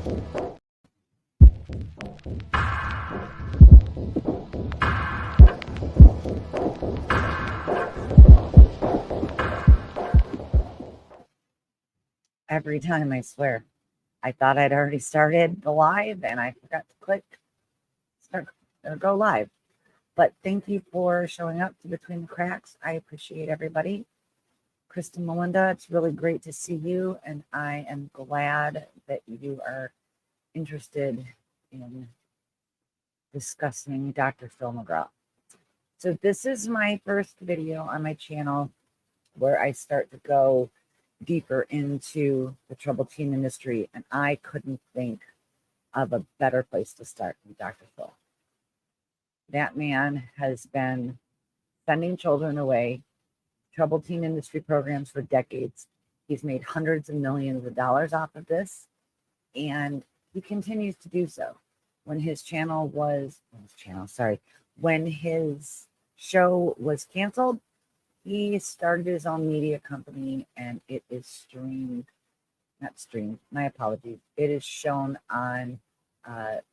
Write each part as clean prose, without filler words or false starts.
Every time, I swear. I thought I'd already started the live and I forgot to click start or go live. But thank you for showing up to Between the Cracks. I appreciate everybody. Kristen Melinda, it's really great to see you, and I am glad that you are interested in discussing Dr. Phil McGraw. So this is my first video on my channel where I start to go deeper into the troubled teen industry, and I couldn't think of a better place to start than Dr. Phil. That man has been sending children away troubled teen industry programs for decades. He's made hundreds of millions of dollars off of this, and he continues to do so. When his show was canceled, he started his own media company, and it is it is shown on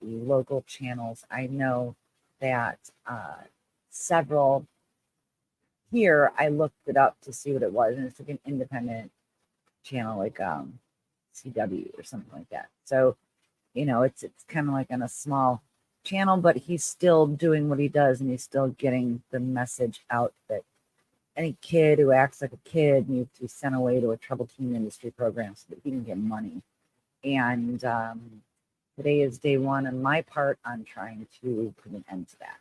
local channels. I know that several here, I looked it up to see what it was, and it's like an independent channel, like CW or something like that. So, it's kind of like on a small channel, but he's still doing what he does, and he's still getting the message out that any kid who acts like a kid needs to be sent away to a troubled teen industry program so that he can get money. And today is day one on my part on trying to put an end to that.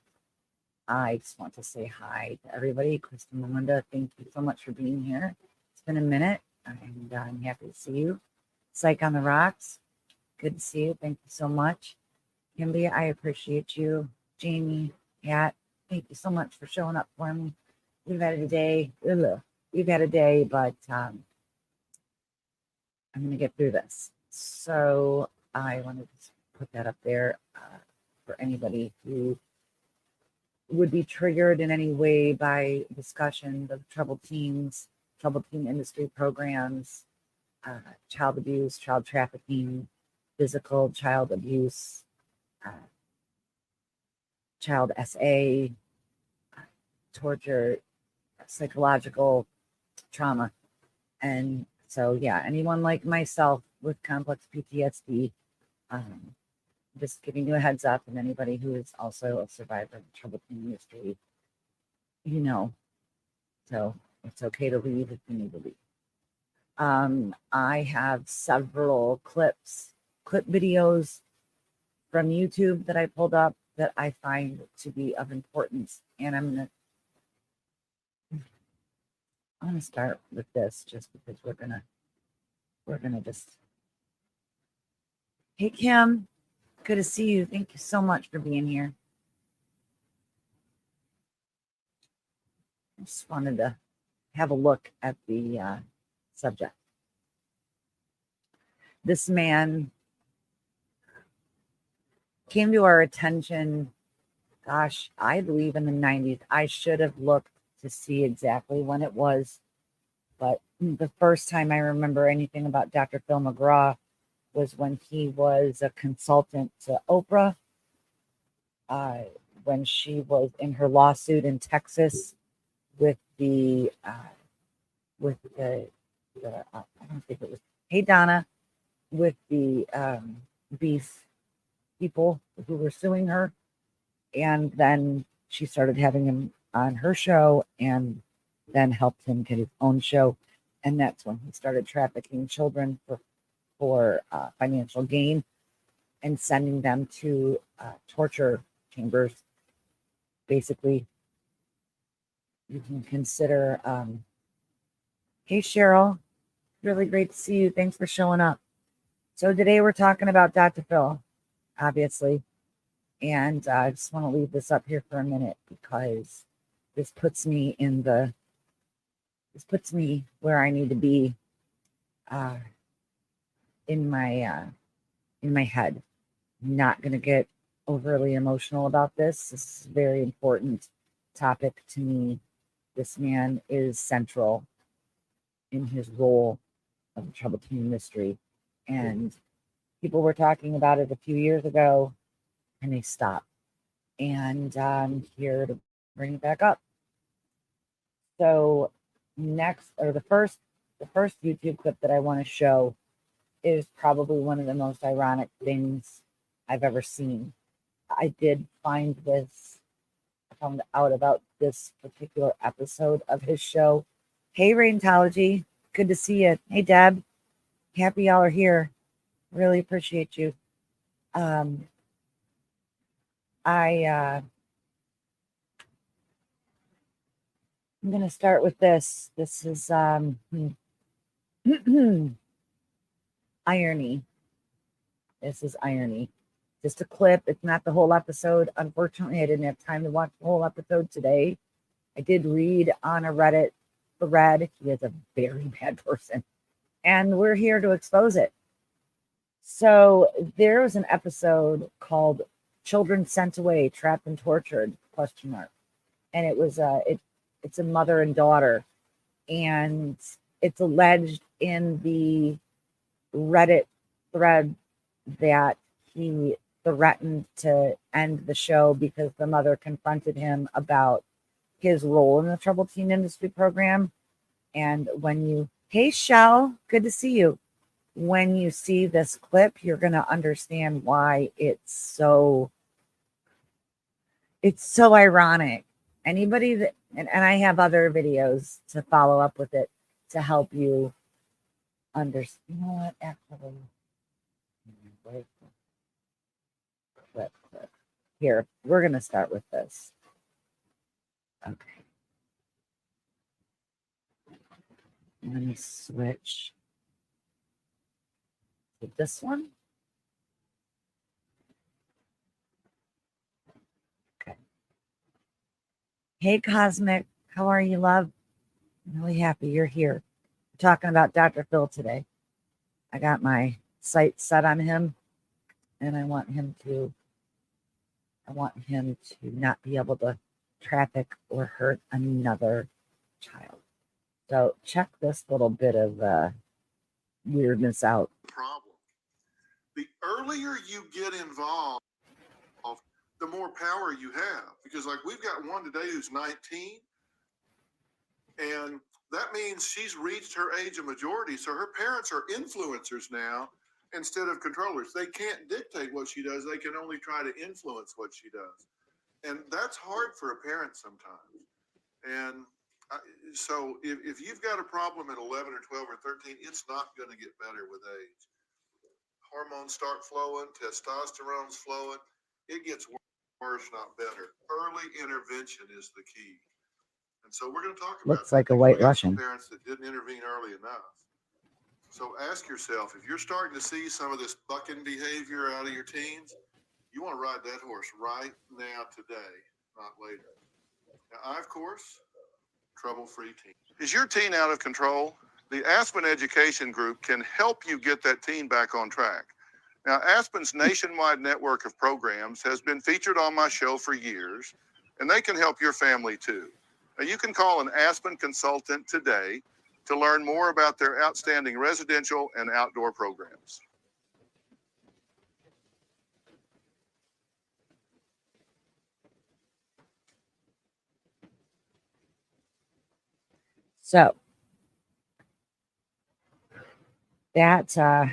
I just want to say hi to everybody. Kristen Melinda, thank you so much for being here. It's been a minute, and I'm happy to see you. Psych on the Rocks, good to see you. Thank you so much. Kimby, I appreciate you. Jamie, Kat, thank you so much for showing up for me. We've had a day, but I'm going to get through this. So I wanted to put that up there for anybody who would be triggered in any way by discussion of troubled teen industry programs, child abuse, child trafficking, physical child abuse, child SA, torture, psychological trauma. And so, yeah, anyone like myself with complex PTSD, just giving you a heads up, and anybody who is also a survivor of the troubled teen industry, so it's okay to leave if you need to leave. I have several clip videos from YouTube that I pulled up that I find to be of importance, and I'm gonna start with this just because we're gonna just. Hey Kim, good to see you. Thank you so much for being here. I just wanted to have a look at the subject. This man came to our attention, gosh, I believe in the 90s. I should have looked to see exactly when it was, but the first time I remember anything about Dr. Phil McGraw was when he was a consultant to Oprah, when she was in her lawsuit in Texas with the I don't think it was, hey Donna, with the beef people who were suing her, and then she started having him on her show and then helped him get his own show, and that's when he started trafficking children for financial gain and sending them to torture chambers. Basically, you can consider hey Cheryl, really great to see you. Thanks for showing up. So today we're talking about Dr. Phil, obviously, and I just want to leave this up here for a minute because this puts me where I need to be in my head. I'm not going to get overly emotional about this. This is a very important topic to me. This man is central in his role of the troubled teen industry, and People were talking about it a few years ago and they stopped. And I'm here to bring it back up. So next, or the first YouTube clip that I want to show is probably one of the most ironic things I've ever seen. I did find this, I found out about this particular episode of his show. Hey, Raintology, good to see you. Hey, Deb, happy y'all are here. Really appreciate you. I'm gonna start with this. This is irony. This is irony. Just a clip. It's not the whole episode. Unfortunately, I didn't have time to watch the whole episode today. I did read on a Reddit thread. He is a very bad person. And we're here to expose it. So there was an episode called Children Sent Away, Trapped and Tortured, ? And it was it's a mother and daughter. And it's alleged in the Reddit thread that he threatened to end the show because the mother confronted him about his role in the Troubled Teen Industry program. And when you, hey, Shell, good to see you. When you see this clip, you're going to understand why it's so ironic. Anybody that, and I have other videos to follow up with it to help you understand. You know what, actually, clip. Here, we're going to start with this. Okay. Let me switch to this one. Okay. Hey, Cosmic. How are you, love? I'm really happy you're here. We're talking about Dr. Phil today. I got my sights set on him, and I want him to not be able to traffic or hurt another child. So check this little bit of weirdness out. Problem. The earlier you get involved, the more power you have. Because like we've got one today who's 19, and that means she's reached her age of majority. So her parents are influencers now instead of controllers. They can't dictate what she does. They can only try to influence what she does. And that's hard for a parent sometimes. And so if you've got a problem at 11 or 12 or 13, it's not going to get better with age. Hormones start flowing, testosterone's flowing. It gets worse, not better. Early intervention is the key. And so we're going to talk about looks like a White Russian. Parents that didn't intervene early enough. So ask yourself, if you're starting to see some of this bucking behavior out of your teens, you want to ride that horse right now, today, not later. Now, I, of course, trouble-free teen. Is your teen out of control? The Aspen Education Group can help you get that teen back on track. Now, Aspen's nationwide network of programs has been featured on my show for years, and they can help your family too. Now, you can call an Aspen consultant today to learn more about their outstanding residential and outdoor programs. So that's oh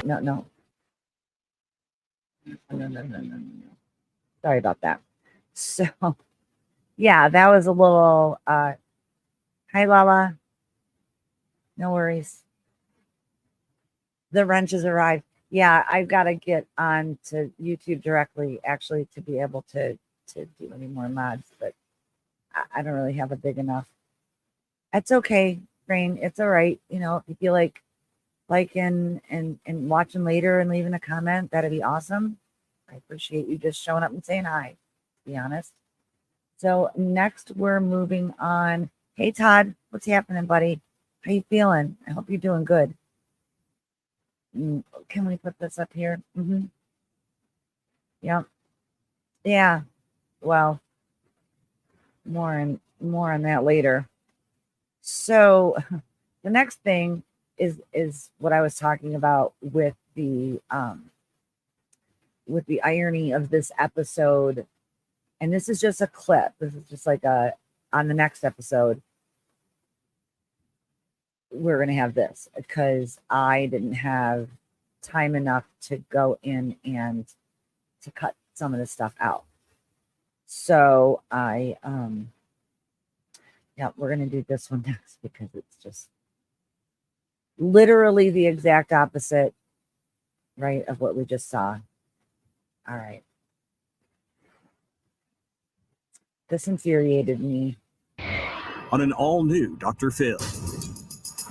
no. Sorry about that. So yeah, that was a little hi Lala. No worries. The wrenches arrived. Yeah, I've got to get on to YouTube directly actually to be able to do any more mods, but I don't really have a big enough. That's okay, Rain. It's all right. You know, if you like and watching later and leaving a comment, that'd be awesome. I appreciate you just showing up and saying hi, to be honest. So next we're moving on. Hey Todd, what's happening, buddy? How you feeling? I hope you're doing good. Can we put this up here? Yeah. Yeah. Well, more on that later. So the next thing is what I was talking about with the irony of this episode. And this is just a clip. This is just like on the next episode, we're going to have this because I didn't have time enough to go in and to cut some of this stuff out. So we're going to do this one next because it's just literally the exact opposite, right, of what we just saw. All right. This infuriated me. On an all-new Dr. Phil.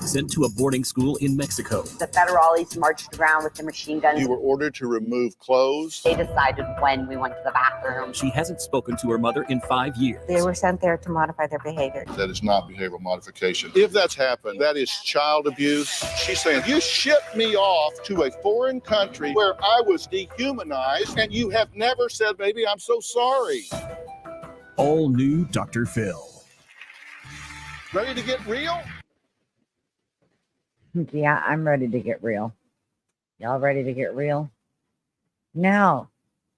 Sent to a boarding school in Mexico. The federales marched around with their machine guns. You were ordered to remove clothes. They decided when we went to the bathroom. She hasn't spoken to her mother in 5 years. They were sent there to modify their behavior. That is not behavioral modification. If that's happened, that is child abuse. She's saying, you shipped me off to a foreign country where I was dehumanized, and you have never said, baby, I'm so sorry. All new Dr. Phil. Ready to get real? Yeah, I'm ready to get real. Y'all ready to get real? Now,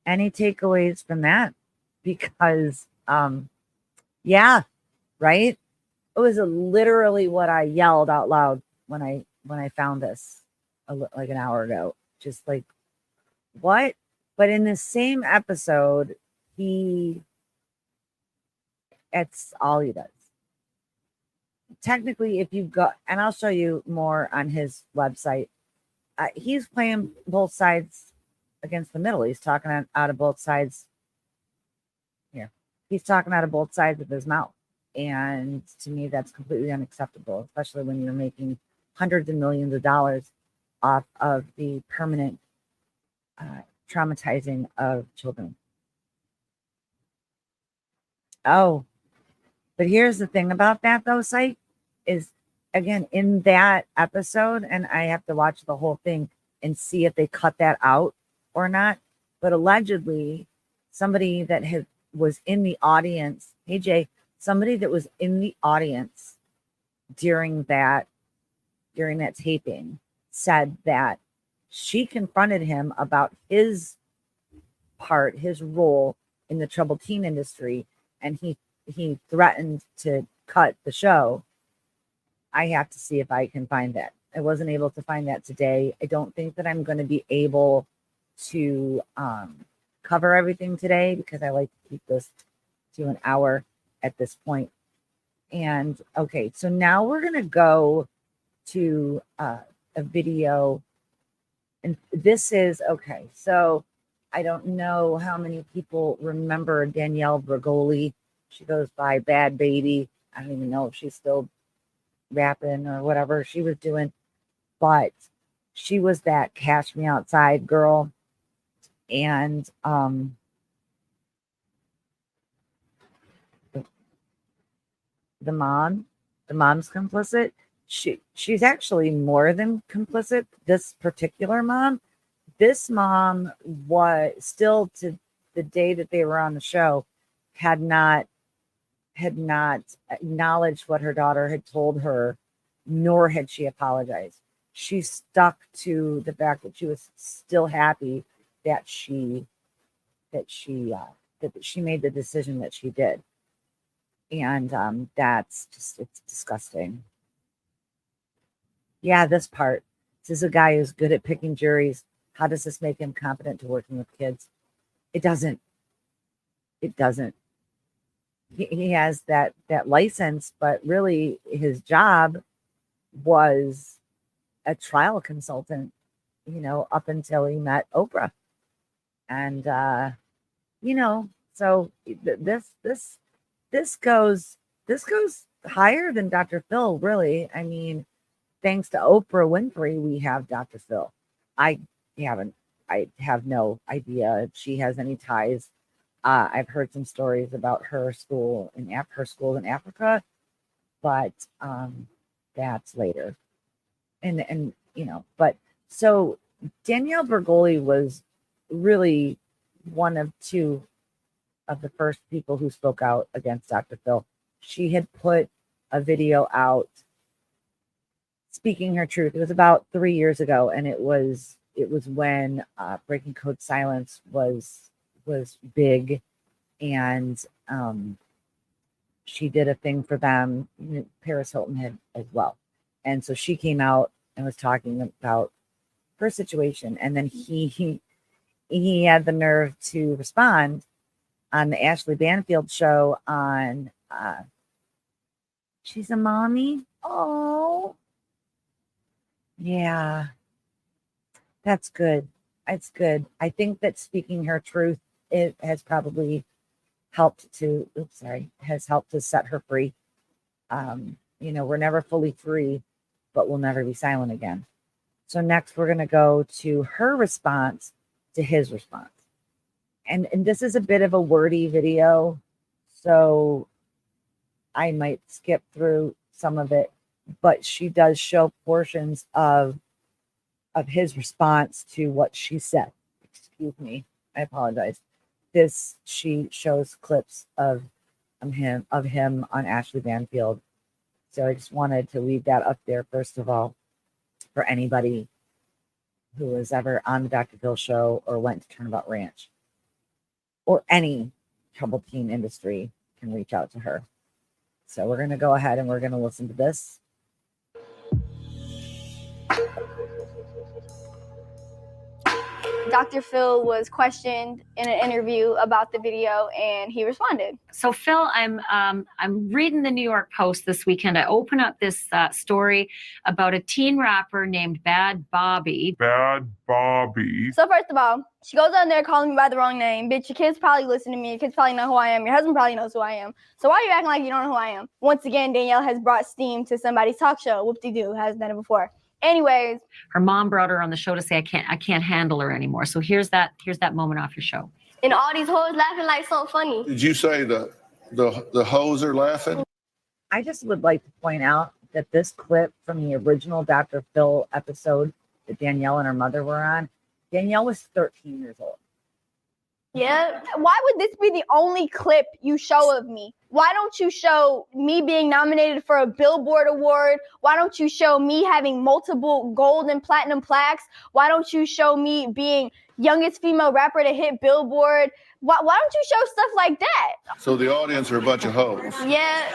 any takeaways from that? Because, yeah, right? It was literally what I yelled out loud when I found this like an hour ago. Just like, what? But in the same episode, it's all he does. Technically, if you go, and I'll show you more on his website, he's playing both sides against the middle. He's talking out of both sides here. He's talking out of both sides of his mouth. And to me, that's completely unacceptable, especially when you're making hundreds of millions of dollars off of the permanent traumatizing of children. Oh, but here's the thing about that, though, Psych, is, again, in that episode, and I have to watch the whole thing and see if they cut that out or not, but allegedly, somebody that was in the audience, hey, Jay, somebody that was in the audience during that taping said that she confronted him about his role in the troubled teen industry, and he threatened to cut the show. I have to see if I can find that. I wasn't able to find that today. I don't think that I'm going to be able to cover everything today because I like to keep this to an hour at this point. And okay, so now we're going to go to a video. And this is, okay, so I don't know how many people remember Danielle Bregoli. She goes by Bad Baby. I don't even know if she's still rapping or whatever she was doing, but she was that Cash Me Outside girl. And the mom's complicit. She's actually more than complicit. This particular mom, this mom was still, to the day that they were on the show, had not acknowledged what her daughter had told her, nor had she apologized. She stuck to the fact that she was still happy that she made the decision that she did. And that's just, it's disgusting. Yeah, this part. This is a guy who's good at picking juries. How does this make him competent to working with kids? It doesn't. He has that license, but really his job was a trial consultant, up until he met Oprah. And so this goes higher than Dr. Phil, really. I mean, thanks to Oprah Winfrey, we have Dr. Phil. I have no idea if she has any ties. I've heard some stories about her school in Africa, but that's later. And but so Danielle Bregoli was really one of two of the first people who spoke out against Dr. Phil. She had put a video out speaking her truth. It was about 3 years ago, and it was when Breaking Code Silence was big, and she did a thing for them. Paris Hilton had as well, and so she came out and was talking about her situation, and then he had the nerve to respond on the Ashley Banfield show on She's a Mommy. Oh, yeah, that's good. It's good. I think that speaking her truth, it has probably helped to has helped to set her free. We're never fully free, but we'll never be silent again. So next we're going to go to her response to his response. And this is a bit of a wordy video, so I might skip through some of it, but she does show portions of his response to what she said. Excuse me, I apologize. She shows clips of him on Ashley Banfield. So I just wanted to leave that up there first of all for anybody who was ever on the Dr. Phil show or went to Turnabout Ranch or any troubled teen industry can reach out to her. So we're going to go ahead and we're going to listen to this. Dr. Phil was questioned in an interview about the video, and he responded. So, Phil, I'm reading the New York Post this weekend. I open up this story about a teen rapper named Bad Bobby. Bad Bobby. So first of all, she goes on there calling me by the wrong name. Bitch, your kids probably listen to me. Your kids probably know who I am. Your husband probably knows who I am. So why are you acting like you don't know who I am? Once again, Danielle has brought steam to somebody's talk show. Whoop-de-doo, hasn't done it before. Anyways, her mom brought her on the show to say I can't handle her anymore. So here's that moment off your show. And all these hoes laughing like something funny. Did you say the hoes are laughing? I just would like to point out that this clip from the original Dr. Phil episode that Danielle and her mother were on, Danielle was 13 years old. Yeah. Why would this be the only clip you show of me? Why don't you show me being nominated for a Billboard award? Why don't you show me having multiple gold and platinum plaques? Why don't you show me being youngest female rapper to hit Billboard? Why don't you show stuff like that? So the audience are a bunch of hoes. Yeah.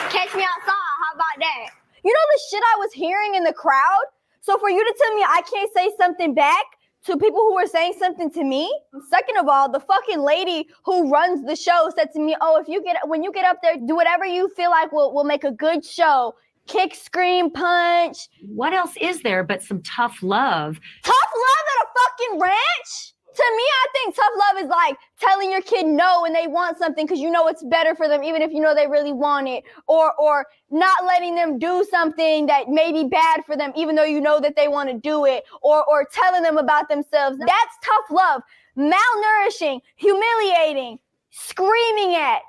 Catch me outside. How about that? You know the shit I was hearing in the crowd? So for you to tell me I can't say something back to people who were saying something to me? Second of all, the fucking lady who runs the show said to me, oh, when you get up there, do whatever you feel like will make a good show. Kick, scream, punch. What else is there but some tough love? Tough love at a fucking ranch? To me, I think tough love is like telling your kid no when they want something because you know it's better for them, even if you know they really want it, or not letting them do something that may be bad for them, even though you know that they want to do it, or telling them about themselves. That's tough love. Malnourishing, humiliating, screaming at,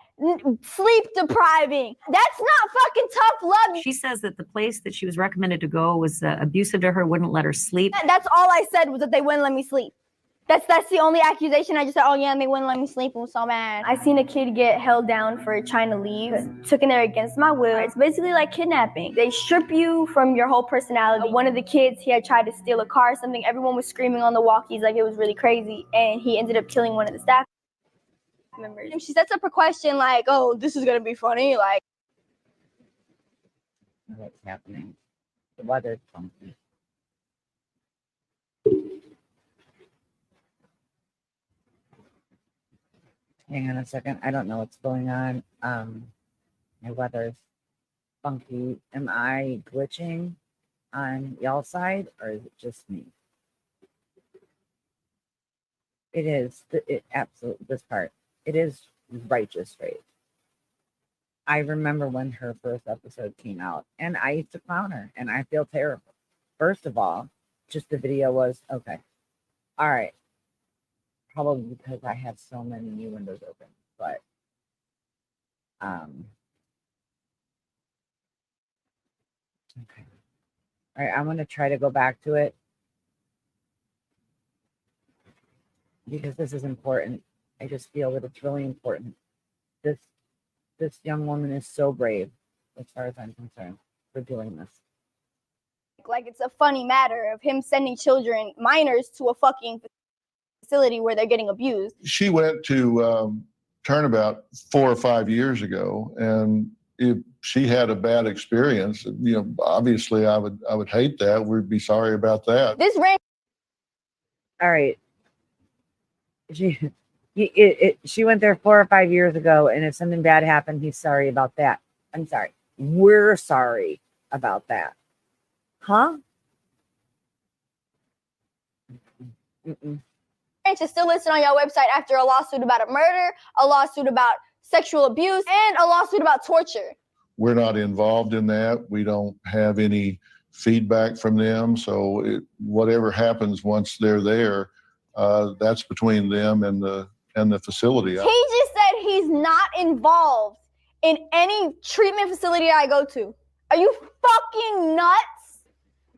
sleep depriving. That's not fucking tough love. She says that the place that she was recommended to go was abusive to her, wouldn't let her sleep. That's all I said was that they wouldn't let me sleep. That's the only accusation. I just said, oh yeah, and they wouldn't let me sleep. It was so bad. I seen a kid get held down for trying to leave, took in there against my will. It's basically like kidnapping. They strip you from your whole personality. One of the kids, he had tried to steal a car or something. Everyone was screaming on the walkies like it was really crazy, and he ended up killing one of the staff members. And she sets up her question like, oh, this is gonna be funny. Like, What's happening? The weather's funky. Hang on a second. I don't know what's going on. My weather's funky. Am I glitching on y'all's side, or is it just me? It is. Absolutely. This part. It is righteous rage. I remember when her first episode came out, and I used to clown her, and I feel terrible. First of all, just the video was okay. All right. Probably because I have so many new windows open, but okay. All right, I'm gonna try to go back to it because this is important. I just feel that it's really important. This young woman is so brave, as far as I'm concerned. for doing this. Like it's a funny matter of him sending minors to a fucking facility where they're getting abused. She went to Turnabout 4 or 5 years ago, and if she had a bad experience, obviously I would hate that. We'd be sorry about that. This ranch. All right. She went there 4 or 5 years ago, and if something bad happened, he's sorry about that. I'm sorry. We're sorry about that. Huh? Mm-mm. Ranch is still listed on your website after a lawsuit about a murder, a lawsuit about sexual abuse, and a lawsuit about torture. We're not involved in that. We don't have any feedback from them. So whatever happens once they're there, that's between them and the facility. He just said he's not involved in any treatment facility I go to. Are you fucking nuts?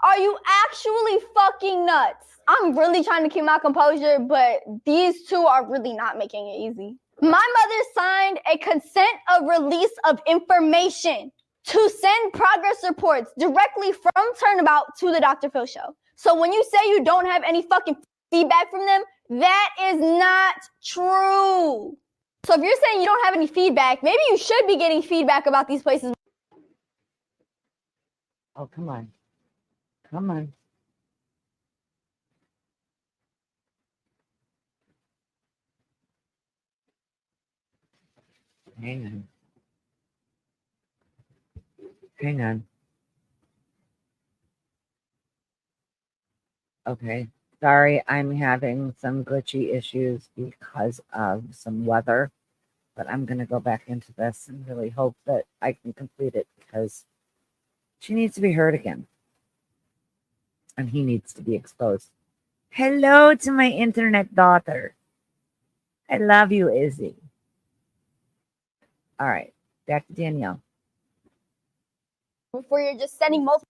Are you actually fucking nuts? I'm really trying to keep my composure, but these two are really not making it easy. My mother signed a consent of release of information to send progress reports directly from Turnabout to the Dr. Phil show. So when you say you don't have any fucking feedback from them, that is not true. So if you're saying you don't have any feedback, maybe you should be getting feedback about these places. Oh, come on. Come on. Hang on. Hang on. Okay. Sorry, I'm having some glitchy issues because of some weather, but I'm going to go back into this and really hope that I can complete it because she needs to be heard again. And he needs to be exposed. Hello to my internet daughter. I love you, Izzy. All right, back to Danielle. Before you're just sending multiple.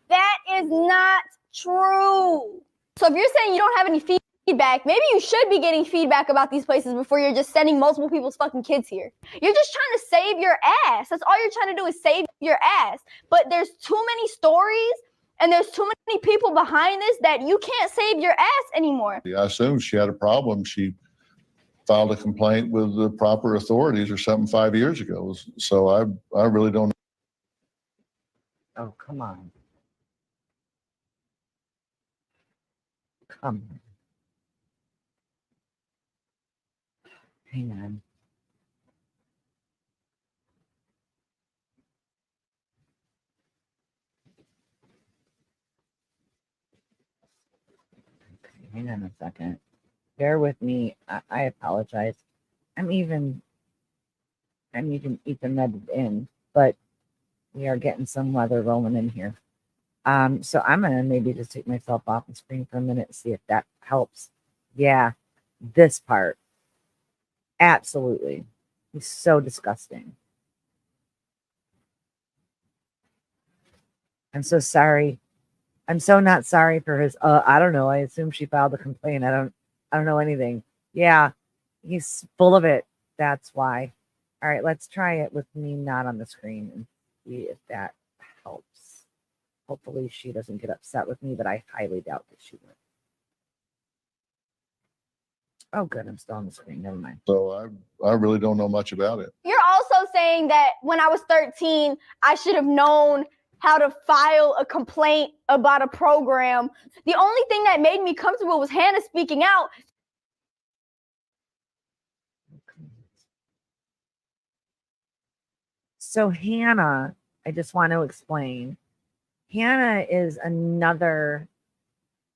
That is not true. So if you're saying you don't have any feedback, maybe you should be getting feedback about these places before you're just sending multiple people's fucking kids here. You're just trying to save your ass. That's all you're trying to do is save your ass. But there's too many stories and there's too many people behind this that you can't save your ass anymore. I assumed she had a problem. She filed a complaint with the proper authorities or something 5 years ago. So I really don't. Oh, come on. Come on. Hang on. Okay, hang on a second. Bear with me. I apologize. I'm even etherneted in, but we are getting some weather rolling in here. So I'm gonna maybe just take myself off the screen for a minute and see if that helps. Yeah, this part. Absolutely. He's so disgusting. I'm so sorry. I'm so not sorry for his I don't know. I assume she filed a complaint. I don't know anything. Yeah, he's full of it. That's why. All right, let's try it with me not on the screen and see if that helps. Hopefully she doesn't get upset with me, but I highly doubt that she would. Oh, good. I'm still on the screen. Never mind. So I really don't know much about it. You're also saying that when I was 13, I should have known how to file a complaint about a program. The only thing that made me comfortable was Hannah speaking out. So Hannah, I just want to explain. Hannah is another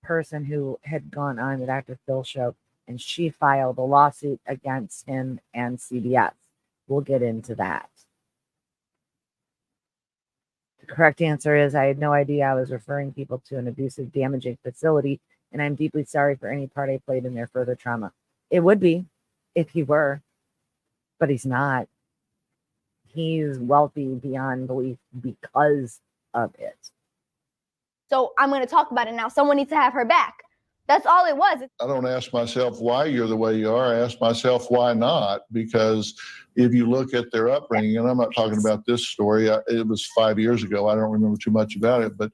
person who had gone on the Dr. Phil show, and she filed a lawsuit against him and CBS. We'll get into that. The correct answer is I had no idea I was referring people to an abusive, damaging facility, and I'm deeply sorry for any part I played in their further trauma. It would be if he were, but he's not. He's wealthy beyond belief because of it. So I'm going to talk about it now. Someone needs to have her back. That's all it was. I don't ask myself why you're the way you are. I ask myself why not, because if you look at their upbringing, and I'm not talking about this story, it was 5 years ago. I don't remember too much about it, but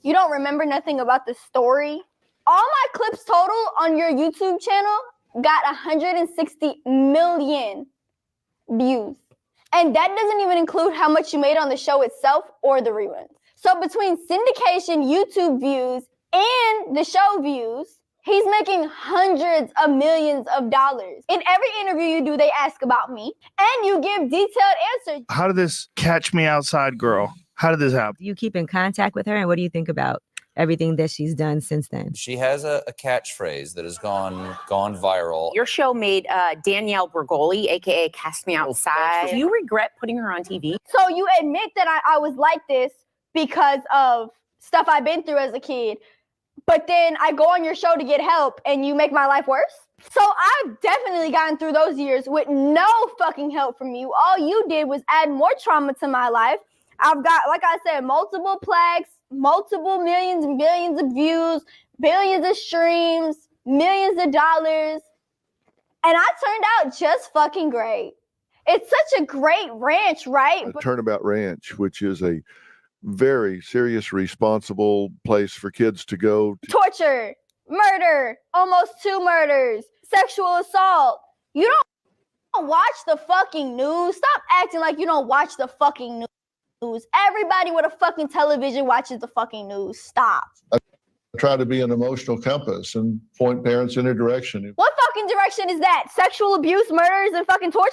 You don't remember nothing about the story? All my clips total on your YouTube channel got 160 million views. And that doesn't even include how much you made on the show itself or the reruns. So between syndication, YouTube views, and the show views, he's making hundreds of millions of dollars. In every interview you do, they ask about me, and you give detailed answers. How did this catch me outside girl? How did this happen? Do you keep in contact with her, and what do you think about everything that she's done since then? She has a catchphrase that has gone viral. Your show made Danielle Bergoli, aka Cast Me Outside. Do you regret putting her on TV? So you admit that I was like this because of stuff I've been through as a kid, but then I go on your show to get help and you make my life worse? So I've definitely gotten through those years with no fucking help from you. All you did was add more trauma to my life. I've got, like I said, multiple plaques, multiple millions and billions of views, billions of streams, millions of dollars. And I turned out just fucking great. It's such a great ranch, right? Turnabout Ranch, which is a very serious, responsible place for kids to go. Torture, murder, almost 2 murders, sexual assault. You don't watch the fucking news. Stop acting like you don't watch the fucking news. Everybody with a fucking television watches the fucking news. Stop. I try to be an emotional compass and point parents in a direction. What fucking direction is that? Sexual abuse, murders, and fucking torture?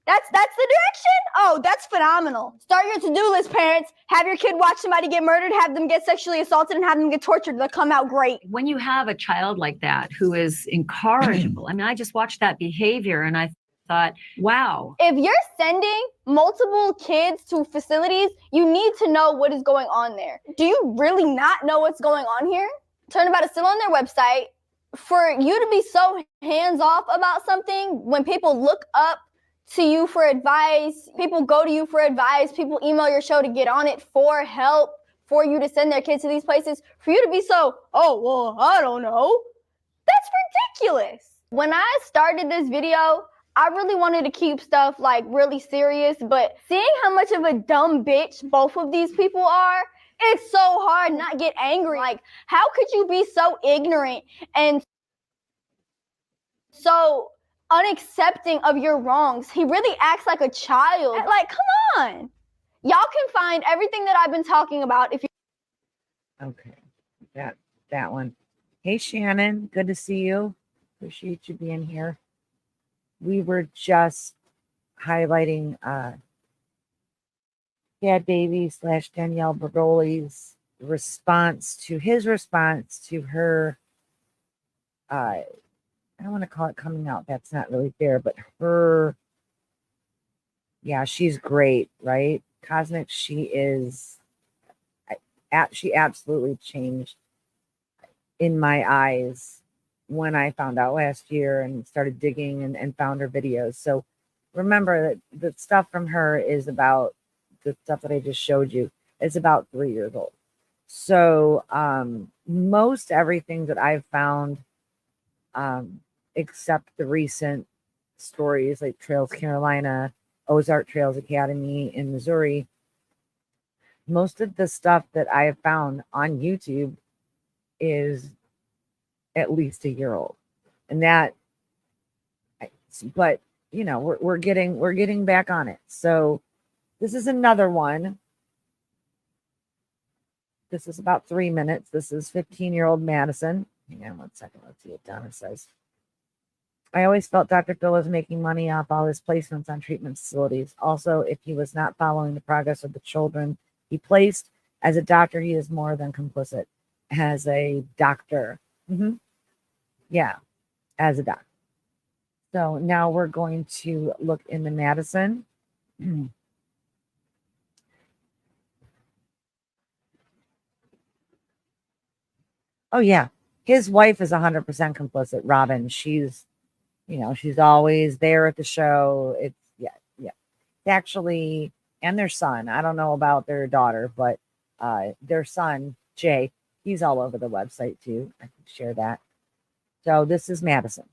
That's the direction? Oh, that's phenomenal. Start your to-do list, parents. Have your kid watch somebody get murdered, have them get sexually assaulted, and have them get tortured. They'll come out great. When you have a child like that who is incorrigible, I mean, I just watched that behavior and I thought, wow. If you're sending multiple kids to facilities, you need to know what is going on there. Do you really not know what's going on here? Turnabout is still on their website. For you to be so hands-off about something, when people look up to you for advice, people go to you for advice, people email your show to get on it for help, for you to send their kids to these places, for you to be so, oh, well, I don't know. That's ridiculous. When I started this video, I really wanted to keep stuff like really serious, but seeing how much of a dumb bitch both of these people are, it's so hard not get angry. Like, how could you be so ignorant and so unaccepting of your wrongs? He really acts like a child. Like, come on. Y'all can find everything that I've been talking about if you. Okay, that one. Hey, Shannon, good to see you. Appreciate you being here. We were just highlighting Bad Baby / Danielle Bergoli's response to her. I don't want to call it coming out. That's not really fair, but her. Yeah, she's great, right? Cosmic, she absolutely changed in my eyes when I found out last year and started digging and found her videos. So remember that the stuff from her is about the stuff that I just showed you. It's about 3 years old. So most everything that I've found, except the recent stories like Trails Carolina, Ozark Trails Academy in Missouri, most of the stuff that I have found on YouTube is at least a year old. And that, but you know, we're getting back on it. So this is another one. This is about 3 minutes. This is 15-year-old Madison. Hang on 1 second. Let's see what Donna says. I always felt Dr. Phil was making money off all his placements on treatment facilities. Also, if he was not following the progress of the children he placed, as a doctor, he is more than complicit. As a doctor. Yeah, as a doctor. So now we're going to look into Madison. Oh, yeah. His wife is 100% complicit, Robin. She's always there at the show. It's, yeah. It's actually, and their son. I don't know about their daughter, but their son, Jay, He's all over the website too. I can share that. So this is Madison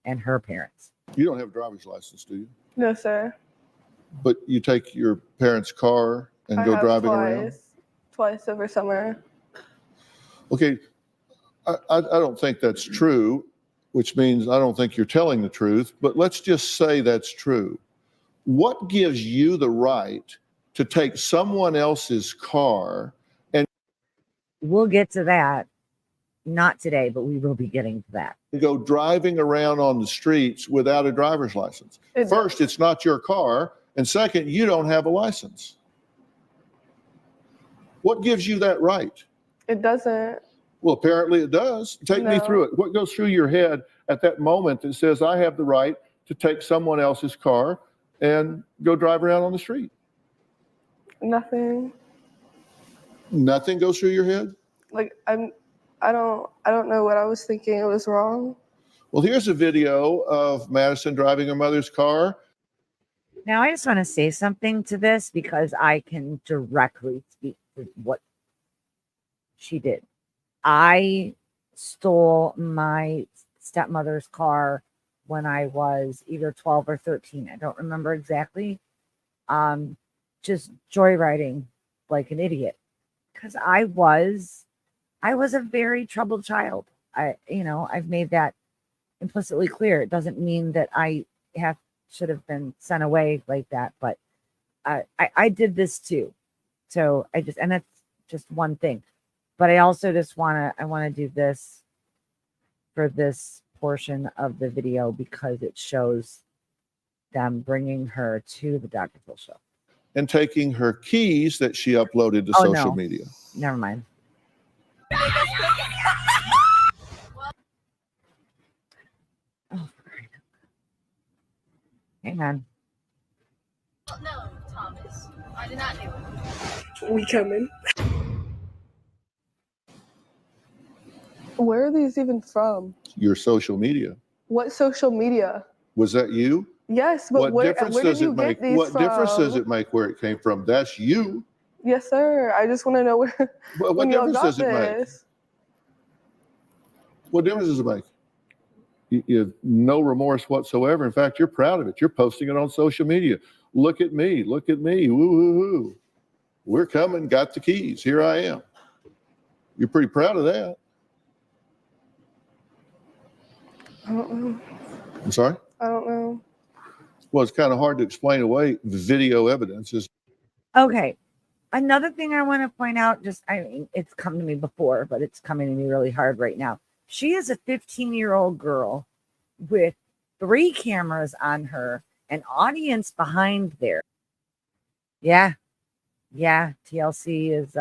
and her parents. You don't have a driver's license, do you? No, sir. But you take your parents' car and go driving around? Twice over summer. Okay, I don't think that's true, which means I don't think you're telling the truth, but let's just say that's true. What gives you the right to take someone else's car and we'll get to that. Not today, but we will be getting to that. go driving around on the streets without a driver's license? First, it's not your car, and second, you don't have a license. What gives you that right? It doesn't. Well, apparently it does. Take me through it. What goes through your head at that moment that says, I have the right to take someone else's car and go drive around on the street? Nothing. Nothing goes through your head? Like I don't know what I was thinking. It was wrong. Well, here's a video of Madison driving her mother's car. Now, I just want to say something to this because I can directly speak to what she did. I stole my stepmother's car when I was either 12 or 13. I don't remember exactly. Just joyriding like an idiot because I was a very troubled child. I've made that implicitly clear. It doesn't mean that I should have been sent away like that, but I did this too. So and that's just one thing. But I also just want to do this for this portion of the video because it shows them bringing her to the Dr. Phil show. And taking her keys that she uploaded to social media. Never mind. Hang on. No, Thomas. I did not do it. We coming. Where are these even from? Your social media. What social media? Was that you? Yes, but where did you get these What from? difference does it make where it came from? That's you. Yes, sir. I just want to know where. Well, what difference does it make? What difference does it make? You have no remorse whatsoever. In fact, you're proud of it. You're posting it on social media. Look at me. Look at me. Woo, woo, woo. We're coming. Got the keys. Here I am. You're pretty proud of that. I don't know. I'm sorry? I don't know. Well, it's kind of hard to explain away. Video evidence is. Okay. Another thing I want to point out, it's come to me before, but it's coming to me really hard right now. She is a 15-year-old girl with 3 cameras on her, an audience behind there. Yeah. TLC is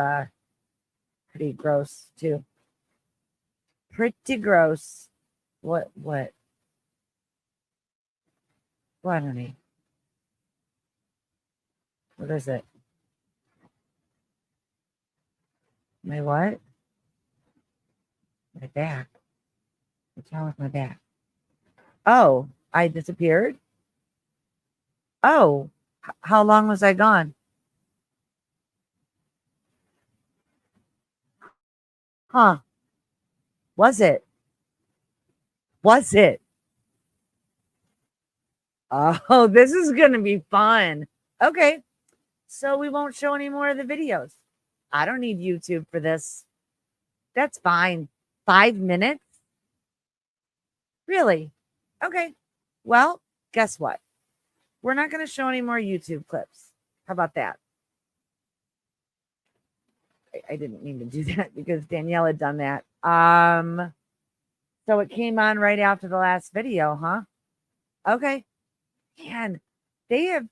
pretty gross too. Pretty gross. What, honey? What is it? My what? My back. What's wrong with my back? Oh, I disappeared? Oh, how long was I gone? Huh. Was it? Oh, this is going to be fun. Okay. So we won't show any more of the videos. I don't need YouTube for this. That's fine. 5 minutes? Really? Okay. Well, guess what? We're not going to show any more YouTube clips. How about that? I didn't mean to do that because Danielle had done that. So it came on right after the last video, huh? Okay. Man, they have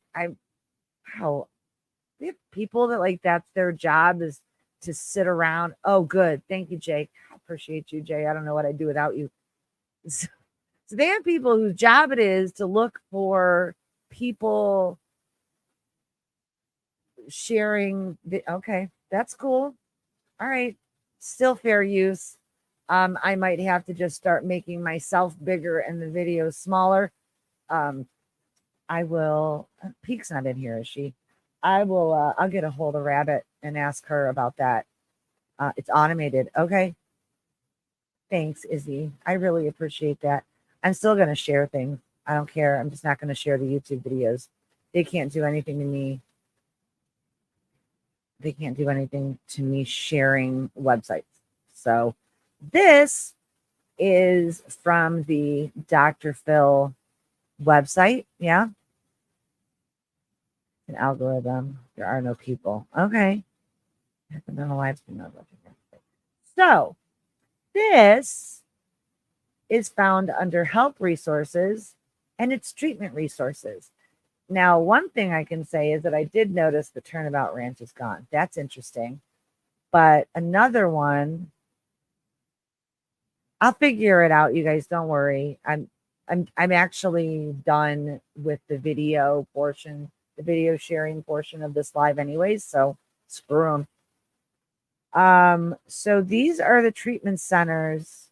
people that that's their job is to sit around. Oh, good. Thank you, Jake. I appreciate you, Jay. I don't know what I'd do without you. So they have people whose job it is to look for people sharing okay, that's cool. All right. Still fair use. I might have to just start making myself bigger and the videos smaller. I will. Peek's not in here, is she? I'll get a hold of Rabbit and ask her about that. It's automated. Okay. Thanks, Izzy. I really appreciate that. I'm still going to share things. I don't care. I'm just not going to share the YouTube videos. They can't do anything to me. They can't do anything to me sharing websites. So this is from the Dr. Phil website. Yeah. An algorithm. There are no people. Okay. I don't know why it's been not looking. So this is found under help resources and it's treatment resources. Now, one thing I can say is that I did notice the Turnabout Ranch is gone. That's interesting. But another one, I'll figure it out. You guys don't worry. I'm actually done with the video portion, the video sharing portion of this live anyways, so screw them. So these are the treatment centers.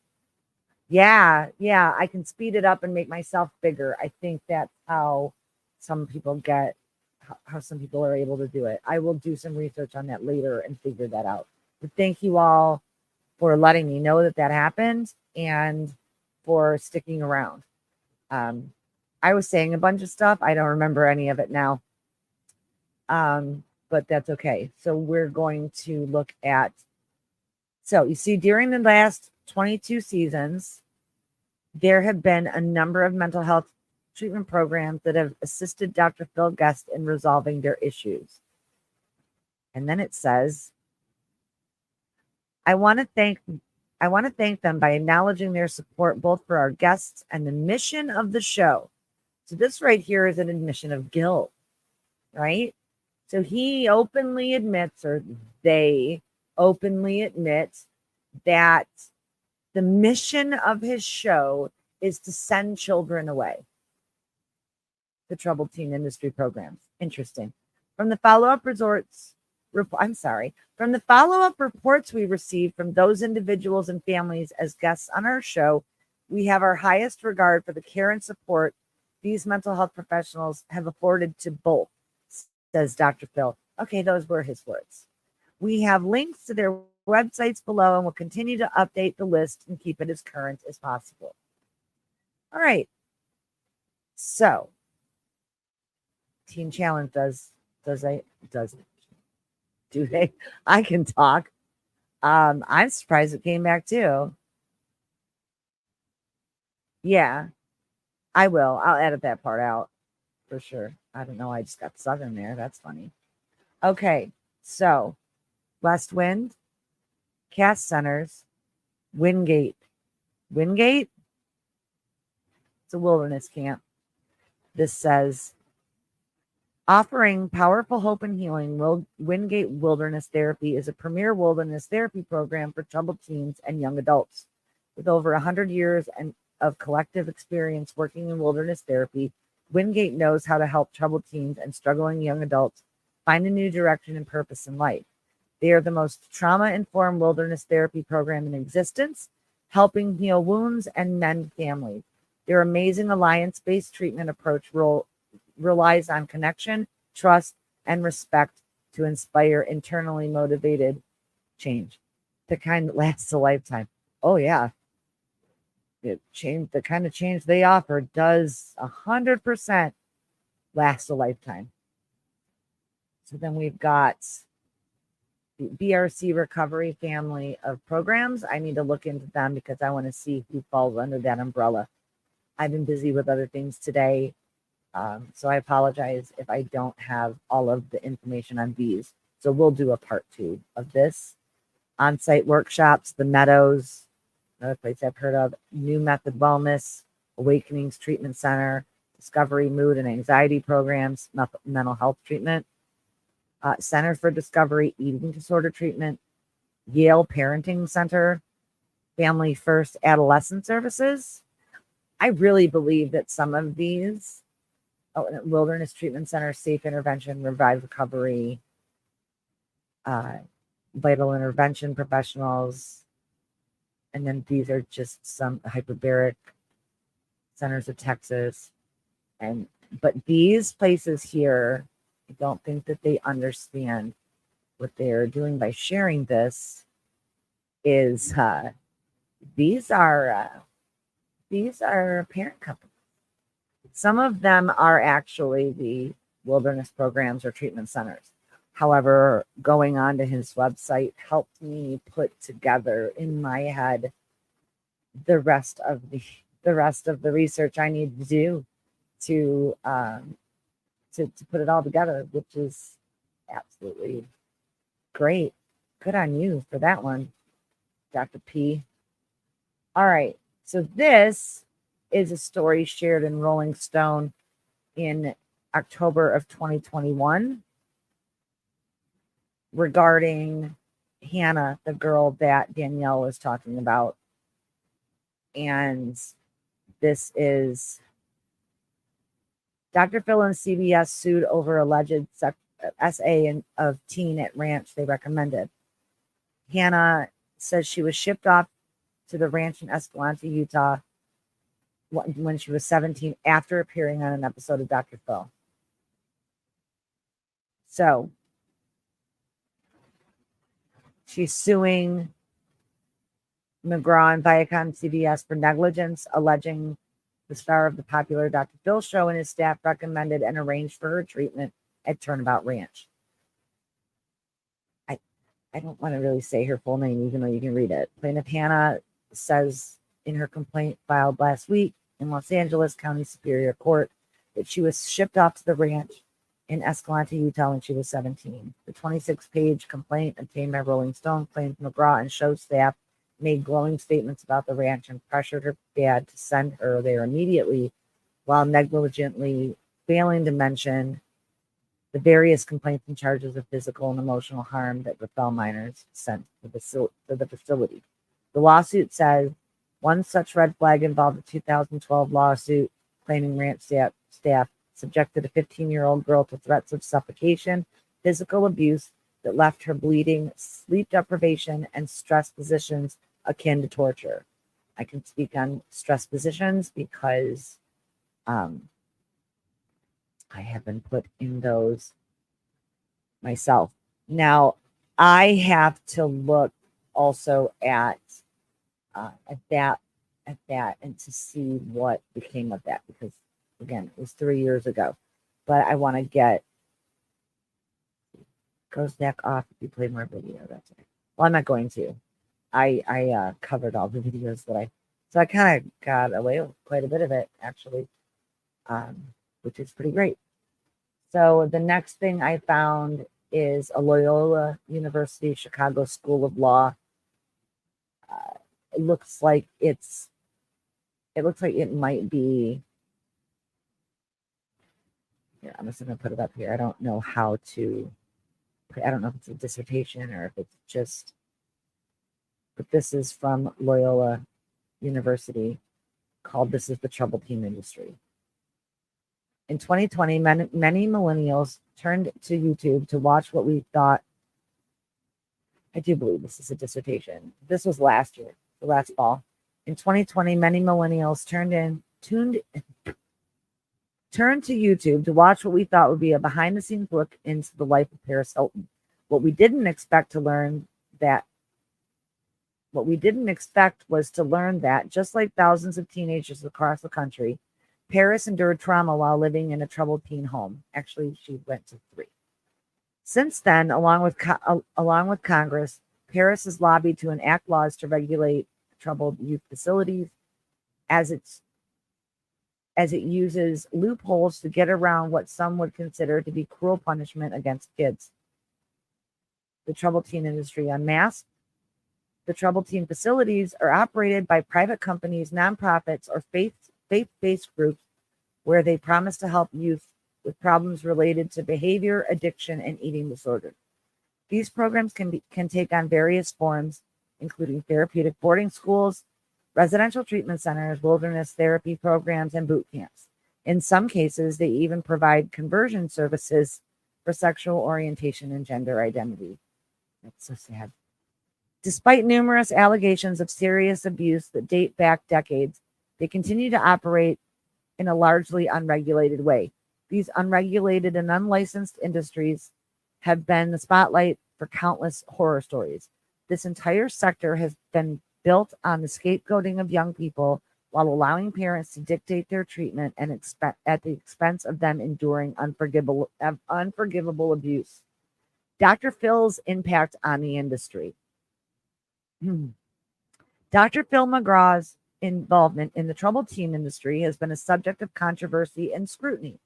Yeah, I can speed it up and make myself bigger. I think that's how some people how some people are able to do it. I will do some research on that later and figure that out. But thank you all for letting me know that happened and for sticking around. I was saying a bunch of stuff. I don't remember any of it now. But that's okay. So we're going to look at, so you see, during the last 22 seasons, there have been a number of mental health treatment programs that have assisted Dr. Phil Guest in resolving their issues. And then it says, I want to thank them by acknowledging their support both for our guests and the mission of the show. So this right here is an admission of guilt, right? So he openly admits, or they openly admit, that the mission of his show is to send children away. The troubled teen industry programs. Interesting. From the follow-up reports we received from those individuals and families as guests on our show, we have our highest regard for the care and support these mental health professionals have afforded to both, says Dr. Phil. Okay, those were his words. We have links to their websites below and will continue to update the list and keep it as current as possible. All right. So, Teen Challenge do they? I can talk. I'm surprised it came back too. Yeah, I will. I'll edit that part out for sure. I don't know. I just got Southern there. That's funny. Okay, so West Wind, Cast Centers, Wingate. Wingate? It's a wilderness camp. This says, offering powerful hope and healing, Wingate Wilderness Therapy is a premier wilderness therapy program for troubled teens and young adults. With over 100 years of collective experience working in wilderness therapy, Wingate knows how to help troubled teens and struggling young adults find a new direction and purpose in life. They are the most trauma-informed wilderness therapy program in existence, helping heal wounds and mend families. Their amazing alliance-based treatment approach relies on connection, trust, and respect to inspire internally motivated change, the kind that lasts a lifetime. Oh, yeah. The kind of change they offer does 100% last a lifetime. So then we've got the BRC Recovery family of programs. I need to look into them because I want to see who falls under that umbrella. I've been busy with other things today, so I apologize if I don't have all of the information on these. So we'll do a part 2 of this. On-site workshops, the Meadows, another place I've heard of, New Method Wellness, Awakenings Treatment Center, Discovery Mood and Anxiety Programs, Mental Health Treatment, Center for Discovery Eating Disorder Treatment, Yale Parenting Center, Family First Adolescent Services. I really believe that some of these, Wilderness Treatment Center, Safe Intervention, Revive Recovery, Vital Intervention Professionals, and then these are just some hyperbaric centers of Texas. But these places here, I don't think that they understand what they're doing by sharing this. is these are parent companies. Some of them are actually the wilderness programs or treatment centers. However, going onto his website helped me put together in my head the rest of the research I need to do to put it all together, which is absolutely great. Good on you for that one, Dr. P. All right, so this is a story shared in Rolling Stone in October of 2021 regarding Hannah, the girl that Danielle was talking about. And this is Dr. Phil and CBS sued over alleged SA of teen at ranch they recommended. Hannah says she was shipped off to the ranch in Escalante, Utah when she was 17 after appearing on an episode of Dr. Phil. So she's suing McGraw and Viacom CBS for negligence, alleging the star of the popular Dr. Phil show and his staff recommended and arranged for her treatment at Turnabout Ranch. I don't want to really say her full name, even though you can read it. Plaintiff Hannah says in her complaint filed last week in Los Angeles County Superior Court that she was shipped off to the ranch in Escalante, Utah when she was 17. The 26-page complaint obtained by Rolling Stone claims McGraw and show staff made glowing statements about the ranch and pressured her dad to send her there immediately while negligently failing to mention the various complaints and charges of physical and emotional harm that befell minors sent to the facility. The lawsuit says one such red flag involved a 2012 lawsuit claiming ranch staff subjected a 15-year-old girl to threats of suffocation, physical abuse that left her bleeding, sleep deprivation, and stress positions akin to torture. I can speak on stress positions because I have been put in those myself. Now, I have to look also at that and to see what became of that, because again, it was 3 years ago. But I want to get goes back off if you play more video. That's right. Well, I'm not going to. I covered all the videos so I kind of got away with quite a bit of it actually, which is pretty great. So the next thing I found is a Loyola University Chicago School of Law. It looks like it might be. Here, I'm just going to put it up here. I don't know if it's a dissertation or if it's just, but this is from Loyola University called This is the Troubled Teen Industry. In 2020, many millennials turned to YouTube to watch what we thought. I do believe this is a dissertation. This was last year, the last fall. In 2020, many millennials tuned to YouTube to watch what we thought would be a behind-the-scenes look into the life of Paris Hilton. What we didn't expect was to learn that, just like thousands of teenagers across the country, Paris endured trauma while living in a troubled teen home. Actually, she went to 3. Since then, along with Congress, Paris has lobbied to enact laws to regulate troubled youth facilities as it uses loopholes to get around what some would consider to be cruel punishment against kids. The troubled teen industry unmasked. The troubled teen facilities are operated by private companies, nonprofits, or faith-based groups where they promise to help youth with problems related to behavior, addiction, and eating disorders. These programs can take on various forms, including therapeutic boarding schools, residential treatment centers, wilderness therapy programs, and boot camps. In some cases, they even provide conversion services for sexual orientation and gender identity. That's so sad. Despite numerous allegations of serious abuse that date back decades, they continue to operate in a largely unregulated way. These unregulated and unlicensed industries have been the spotlight for countless horror stories. This entire sector has been built on the scapegoating of young people while allowing parents to dictate their treatment and at the expense of them enduring unforgivable abuse. Dr. Phil's impact on the industry. Dr. Phil McGraw's involvement in the troubled teen industry has been a subject of controversy and scrutiny.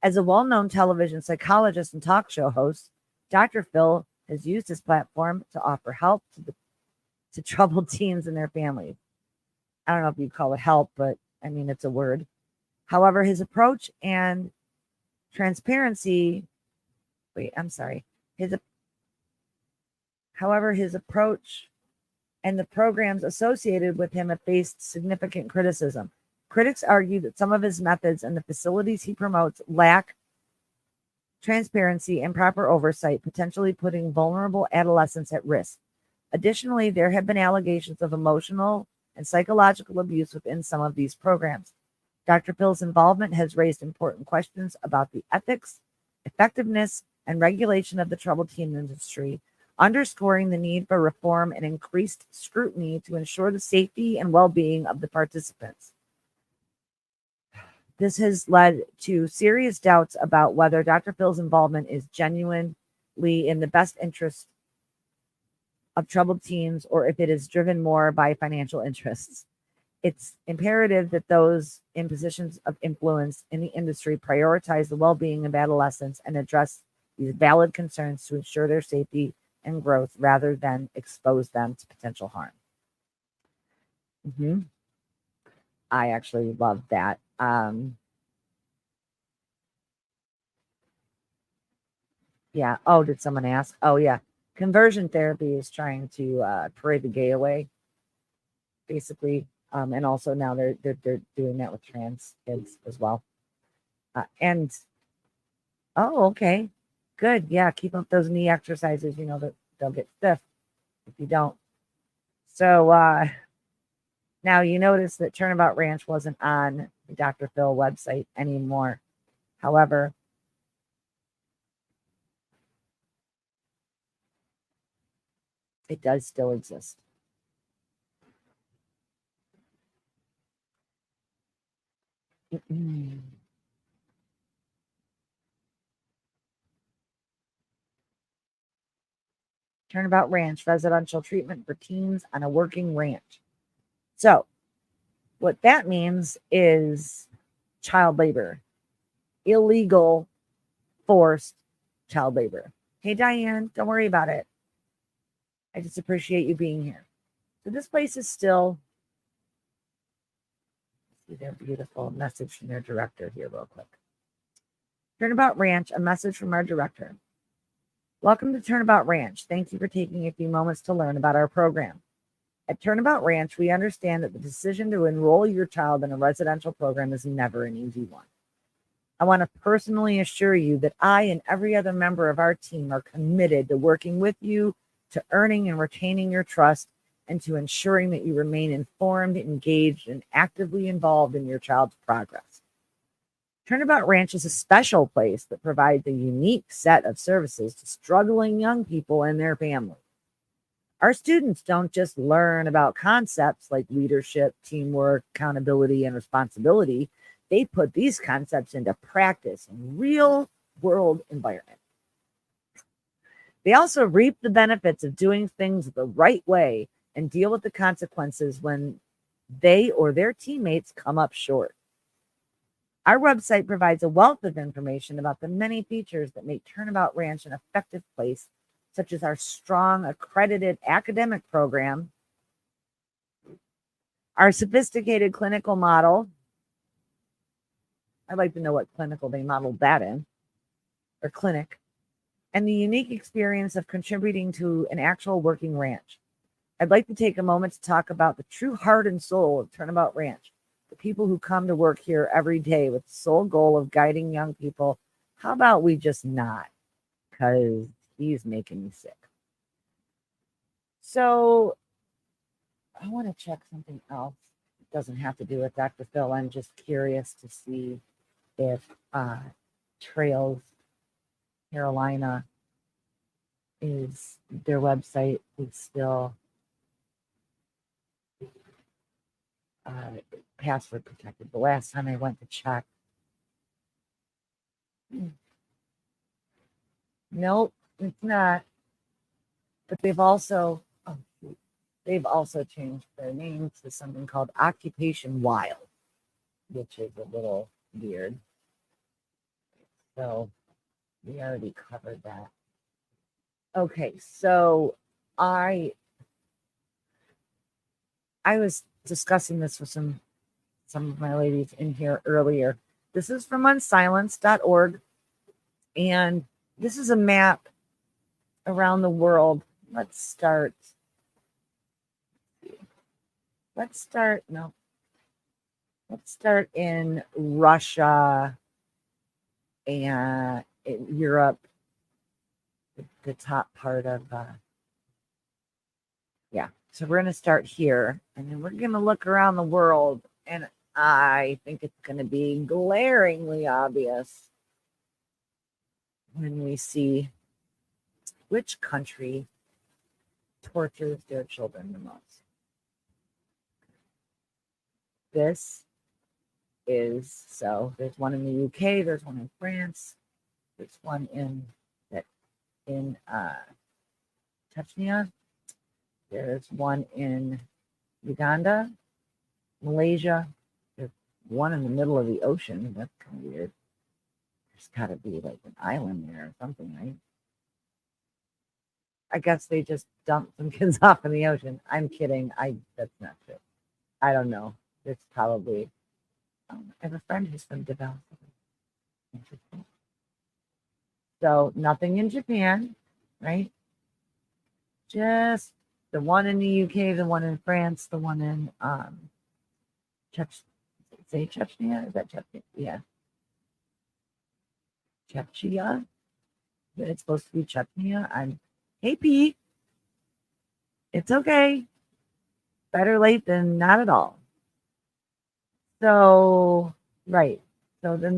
As a well-known television psychologist and talk show host, Dr. Phil has used his platform to offer help to troubled teens and their families. I don't know if you call it help, but I mean, it's a word. However, his approach and transparency, however, his approach and the programs associated with him have faced significant criticism. Critics argue that some of his methods and the facilities he promotes lack transparency and proper oversight, potentially putting vulnerable adolescents at risk. Additionally, there have been allegations of emotional and psychological abuse within some of these programs. Dr. Phil's involvement has raised important questions about the ethics, effectiveness, and regulation of the troubled teen industry, underscoring the need for reform and increased scrutiny to ensure the safety and well-being of the participants. This has led to serious doubts about whether Dr. Phil's involvement is genuinely in the best interest of troubled teens or if it is driven more by financial interests. It's imperative that those in positions of influence in the industry prioritize the well-being of adolescents and address these valid concerns to ensure their safety and growth rather than expose them to potential harm. I actually love that. Yeah. Oh, did someone ask? Oh, yeah. Conversion therapy is trying to parade the gay away, basically. And also now they're doing that with trans kids as well. Okay, good. Yeah, keep up those knee exercises. You know that they'll get stiff if you don't. So now you notice that Turnabout Ranch wasn't on the Dr. Phil website anymore. However, it does still exist. Turnabout Ranch, residential treatment for teens on a working ranch. So what that means is child labor, illegal, forced child labor. Hey, Diane, don't worry about it. I just appreciate you being here. So this place is still, see their beautiful message from their director here real quick. Turnabout Ranch, a message from our director. Welcome to Turnabout Ranch. Thank you for taking a few moments to learn about our program. At Turnabout Ranch, we understand that the decision to enroll your child in a residential program is never an easy one. I want to personally assure you that I and every other member of our team are committed to working with you, to earning and retaining your trust, and to ensuring that you remain informed, engaged, and actively involved in your child's progress. Turnabout Ranch is a special place that provides a unique set of services to struggling young people and their families. Our students don't just learn about concepts like leadership, teamwork, accountability, and responsibility. They put these concepts into practice in real world environment. They also reap the benefits of doing things the right way and deal with the consequences when they or their teammates come up short. Our website provides a wealth of information about the many features that make Turnabout Ranch an effective place, such as our strong accredited academic program, our sophisticated clinical model. I'd like to know what clinical they modeled that in, or clinic, and the unique experience of contributing to an actual working ranch. I'd like to take a moment to talk about the true heart and soul of Turnabout Ranch, the people who come to work here every day with the sole goal of guiding young people. How about we just not? Because he's making me sick. So I want to check something else. It doesn't have to do with Dr. Phil. I'm just curious to see if Trails Carolina is their website is still password protected. The last time I went to check, nope, it's not. But they've also changed their name to something called Occupation Wild, which is a little weird. So we already covered that. Okay, so I was discussing this with some of my ladies in here earlier. This is from unsilence.org, and this is a map around the world. Let's start in Russia and in Europe, the top part of so we're going to start here, and then we're going to look around the world, and I think it's going to be glaringly obvious when we see which country tortures their children the most. This is, so there's one in the UK, there's one in France, there's one in Chechnya, there's one in Uganda, Malaysia, there's one in the middle of the ocean. That's kind of weird. There's got to be like an island there or something, right? I guess they just dumped some kids off in the ocean. I'm kidding. That's not true. I don't know. It's probably. I have a friend who's from development. Interesting. So nothing in Japan, right? Just the one in the UK, the one in France, the one in Chechnya? Is that Chechnya? Yeah. Chechnya? It's supposed to be Chechnya. Hey Pete. It's okay. Better late than not at all. So, right. So then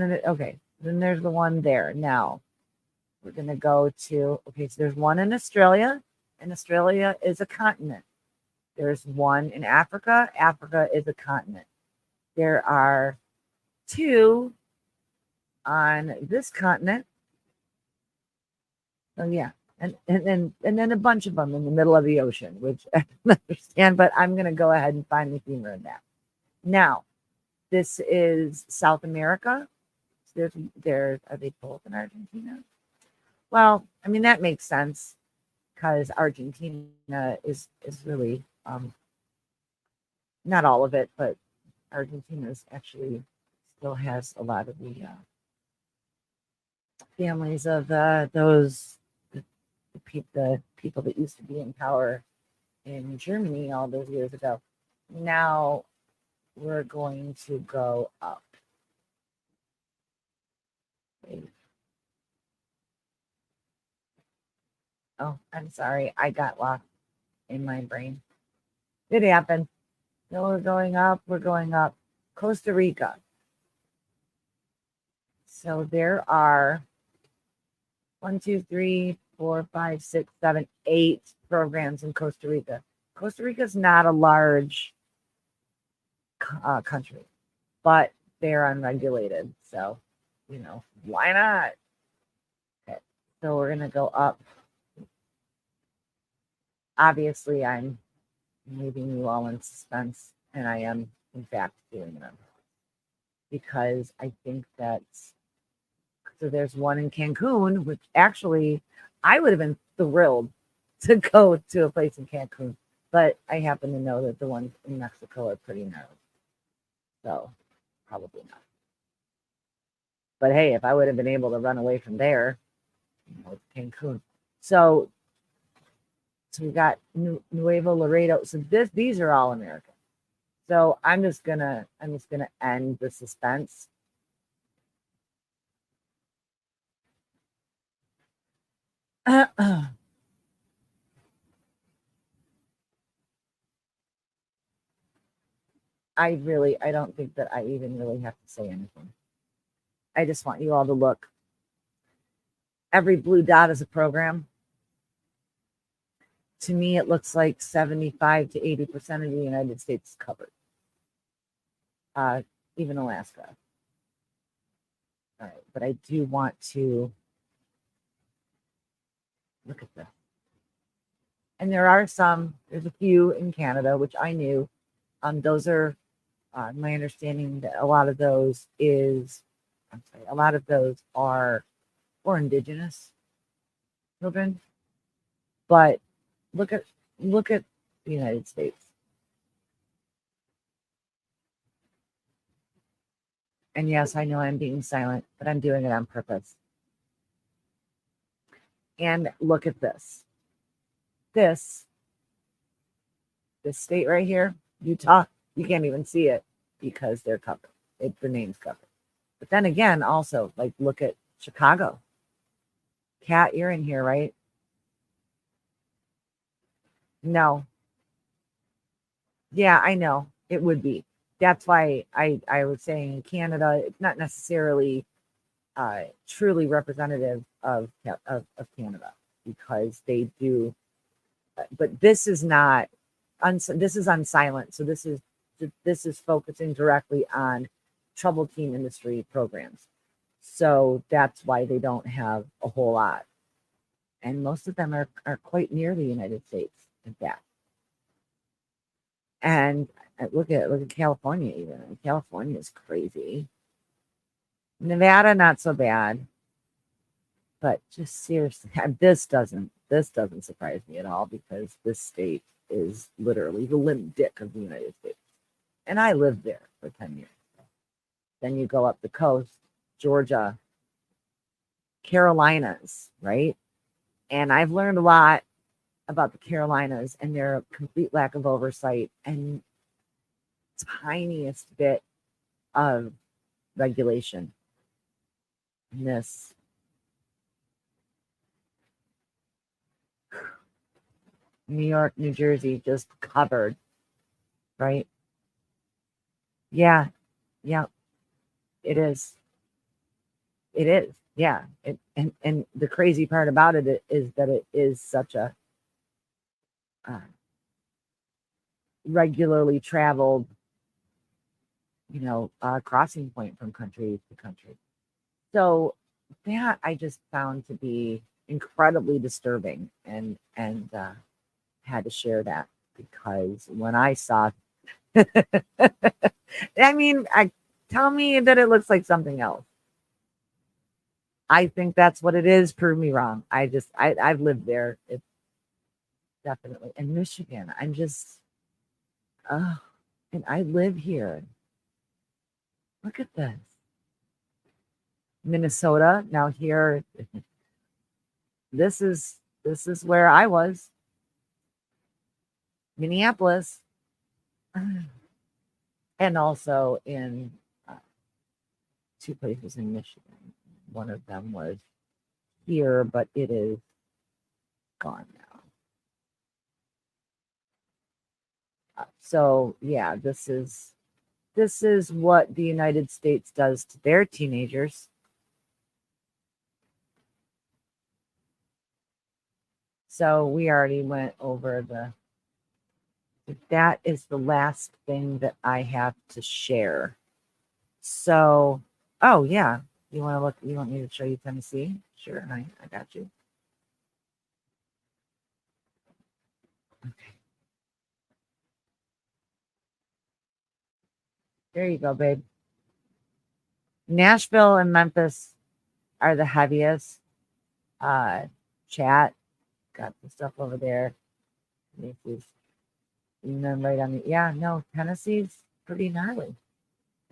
there's the one there. Now we're going to go to, so there's one in Australia, and Australia is a continent. There's one in Africa. Africa is a continent. There are two on this continent. So yeah, and then a bunch of them in the middle of the ocean, which I don't understand, but I'm going to go ahead and find the humor in that. Now, this is South America. Are they both in Argentina? Well, I mean, that makes sense because Argentina is really, not all of it, but Argentina actually still has a lot of the families of the people that used to be in power in Germany all those years ago. Now we're going to go up. Oh, I'm sorry. I got lost in my brain. It happened. No, we're going up. We're going up. Costa Rica. So there are 1, 2, 3, 4, 5, 6, 7, 8 programs in Costa Rica. Costa Rica is not a large country, but they're unregulated. So, why not? Okay, so we're going to go up. Obviously, I'm leaving you all in suspense, and I am, in fact, doing them because I think that's. So there's one in Cancun, which actually I would have been thrilled to go to a place in Cancun, but I happen to know that the ones in Mexico are pretty narrow. So probably not. But hey, if I would have been able to run away from there, it's Cancun. So we got Nuevo Laredo. So these are all American. So I'm just gonna end the suspense. I don't think that I even really have to say anything. I just want you all to look. Every blue dot is a program. To me, it looks like 75 to 80% of the United States is covered. Even Alaska. All right, but I do want to look at this. And there's a few in Canada, which I knew. Those are, my understanding that a lot of those are for Indigenous children. But look at the United States. And yes, I know I'm being silent, but I'm doing it on purpose. And look at this. This state right here, Utah, you can't even see it because they're covered. The name's covered. But then again, also, like, look at Chicago. Kat, you're in here, right? No. Yeah, I know. It would be. That's why I was saying Canada, it's not necessarily truly representative of Canada, because they do, but this is not, this is on silent. So this is focusing directly on troubled teen industry programs. So that's why they don't have a whole lot. And most of them are quite near the United States, in fact. And look at California even. California is crazy. Nevada, not so bad. But just seriously, this doesn't surprise me at all, because this state is literally the limp dick of the United States. And I lived there for 10 years. Then you go up the coast, Georgia, Carolinas, right? And I've learned a lot about the Carolinas and their complete lack of oversight and tiniest bit of regulation in this. New York, New Jersey, just covered, right? Yeah, it is. It is, yeah. And the crazy part about it is that it is such a regularly traveled, crossing point from country to country. So that I just found to be incredibly disturbing, and had to share that, because when I saw, I mean, tell me that it looks like something else. I think that's what it is. Prove me wrong. I've lived there. It's definitely in Michigan. I'm just, and I live here. Look at this. Minnesota. Now here, this is where I was. Minneapolis. And also in two places in Michigan. One of them was here, but it is gone now. So yeah, this is what the United States does to their teenagers. So we already went over that is the last thing that I have to share. So, oh yeah, you want to look? You want me to show you Tennessee? Sure, I got you. Okay. There you go, babe. Nashville and Memphis are the heaviest. Chat got the stuff over there. And then right on the Tennessee's pretty gnarly,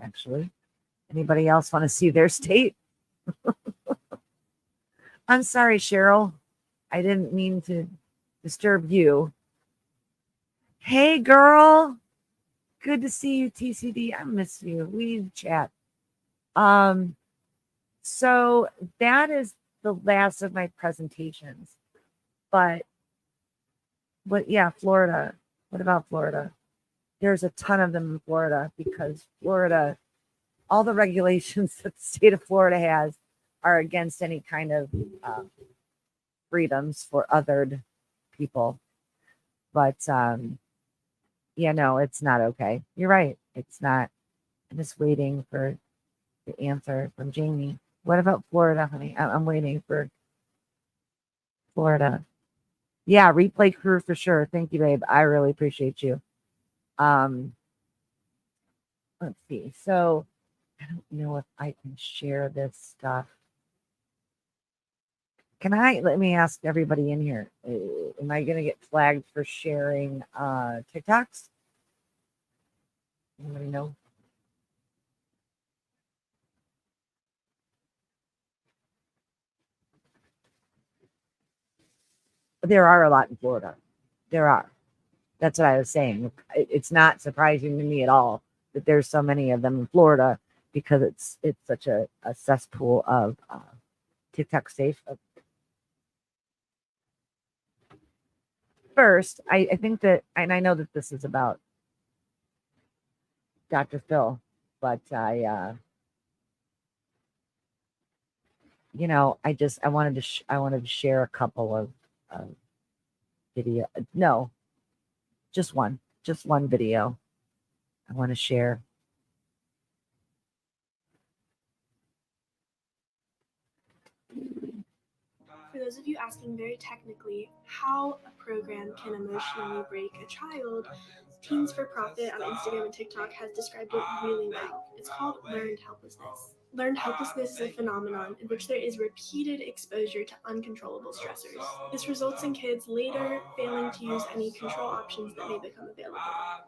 actually. Anybody else want to see their state? I'm sorry, Cheryl. I didn't mean to disturb you. Hey, girl. Good to see you, TCD. I miss you. We need to chat. So that is the last of my presentations. But yeah, Florida. What about Florida? There's a ton of them in Florida, because Florida, all the regulations that the state of Florida has are against any kind of freedoms for othered people. But yeah, no, it's not okay. You're right. It's not. I'm just waiting for the answer from Jamie. What about Florida, honey? I'm waiting for Florida. Yeah, replay crew for sure. Thank you, babe. I really appreciate you. Let's see. So I don't know if I can share this stuff. Let me ask everybody in here. Am I going to get flagged for sharing TikToks? Anybody know? There are a lot in Florida. There are. That's what I was saying. It's not surprising to me at all that there's so many of them in Florida because it's such a cesspool of TikTok safe. First, I think that, and I know that this is about Dr. Phil, but I wanted to share a couple of video. No, just one video I want to share. For those of you asking very technically how a program can emotionally break a child, Teens for Profit on Instagram and TikTok has described it really well. It's called learned helplessness. Learned helplessness is a phenomenon in which there is repeated exposure to uncontrollable stressors. This results in kids later failing to use any control options that may become available.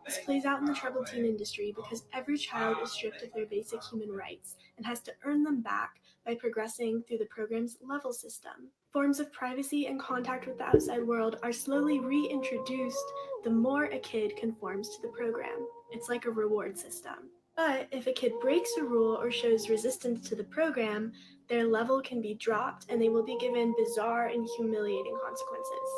This plays out in the troubled teen industry because every child is stripped of their basic human rights and has to earn them back by progressing through the program's level system. Forms of privacy and contact with the outside world are slowly reintroduced the more a kid conforms to the program. It's like a reward system. But if a kid breaks a rule or shows resistance to the program, their level can be dropped and they will be given bizarre and humiliating consequences.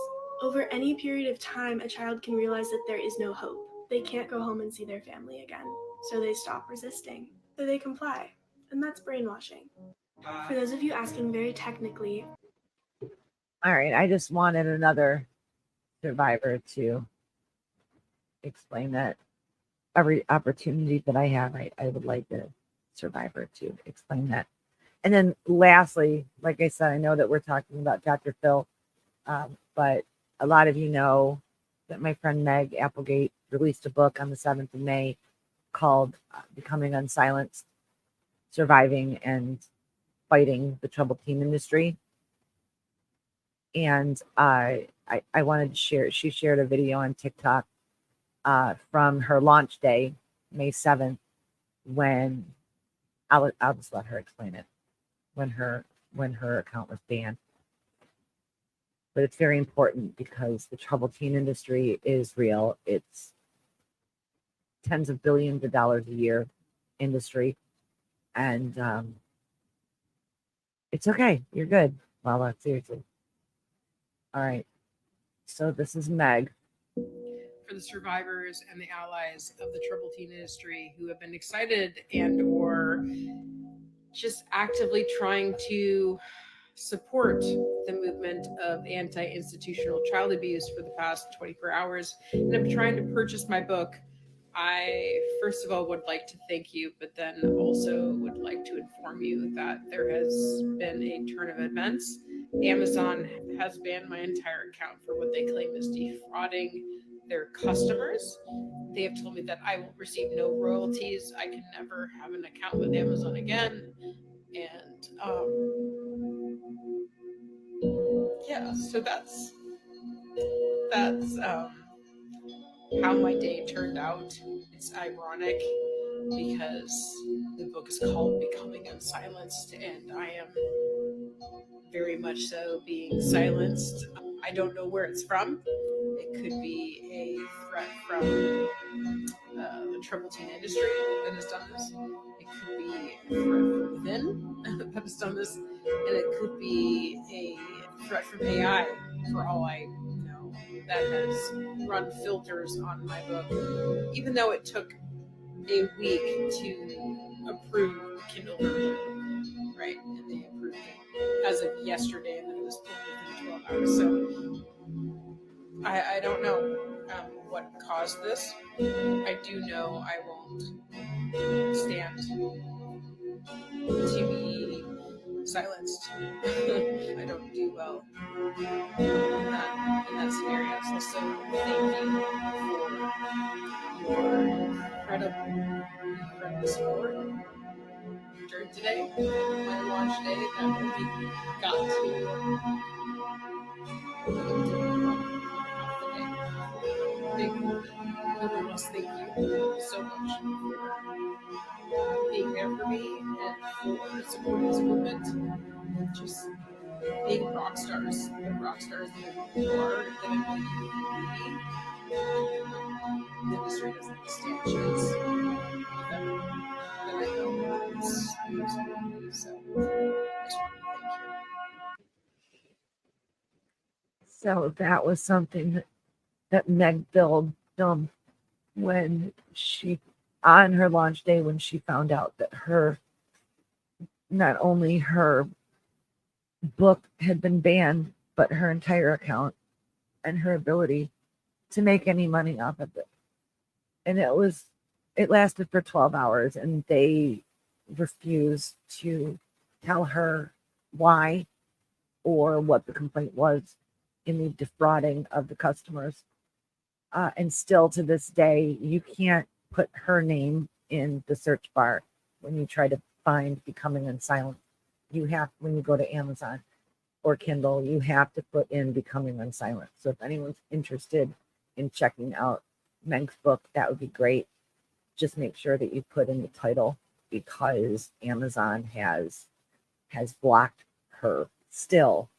Over any period of time, a child can realize that there is no hope. They can't go home and see their family again. So they stop resisting. So they comply. And that's brainwashing. For those of you asking very technically, All right, I just wanted another survivor to explain that every opportunity that I have, I would like the survivor to explain that. And then lastly, like I said, I know that we're talking about Dr. Phil, but a lot of you know that my friend Meg Applegate released a book on the 7th of May called Becoming Unsilenced, Surviving and Fighting the Troubled Teen Industry. And I wanted to share, she shared a video on TikTok from her launch day, May 7th, when I'll just let her explain it, when her account was banned. But it's very important because the troubled teen industry is real. It's tens of billions of dollars a year industry. And it's okay. You're good. Lala, seriously. All right. So this is Meg. For the survivors and the allies of the troubled teen industry who have been excited and or just actively trying to support the movement of anti-institutional child abuse for the past 24 hours and I'm trying to purchase my book, I first of all would like to thank you, but then also would like to inform you that there has been a turn of events. Amazon has banned my entire account for what they claim is defrauding their customers. They have told me that I will receive no royalties. I can never have an account with Amazon again. And yeah, so that's how my day turned out. It's ironic because the book is called Becoming Unsilenced, and I am very much so being silenced. I don't know where it's from. It could be a threat from the troubled teen industry that has done this. It could be a threat from within that has done this, and it could be a threat from AI, for all I know, that has run filters on my book. Even though it took a week to approve the Kindle version, right? And they approved it as of yesterday, and then it was pulled within 12 hours. So I don't know. what caused this. I do know I won't stand to be silenced. I don't do well in that scenario. So thank you for your incredible support during today, my launch day that we got to big Lulu's, thank you so much for being there for me and for supporting this movement. Just being rock stars, the rock stars that you are, that I know you can be. The industry doesn't stand a chance with them. That I know is absolutely so. I just want to thank you. So that was something that Meg filmed when she, on her launch day, when she found out that not only her book had been banned, but her entire account and her ability to make any money off of it. And it lasted for 12 hours and they refused to tell her why or what the complaint was in the defrauding of the customers. And still to this day, you can't put her name in the search bar when you try to find Becoming Unsilent. You have, when you go to Amazon or Kindle, you have to put in Becoming Unsilent. So if anyone's interested in checking out Meg's book, that would be great. Just make sure that you put in the title, because Amazon has blocked her still,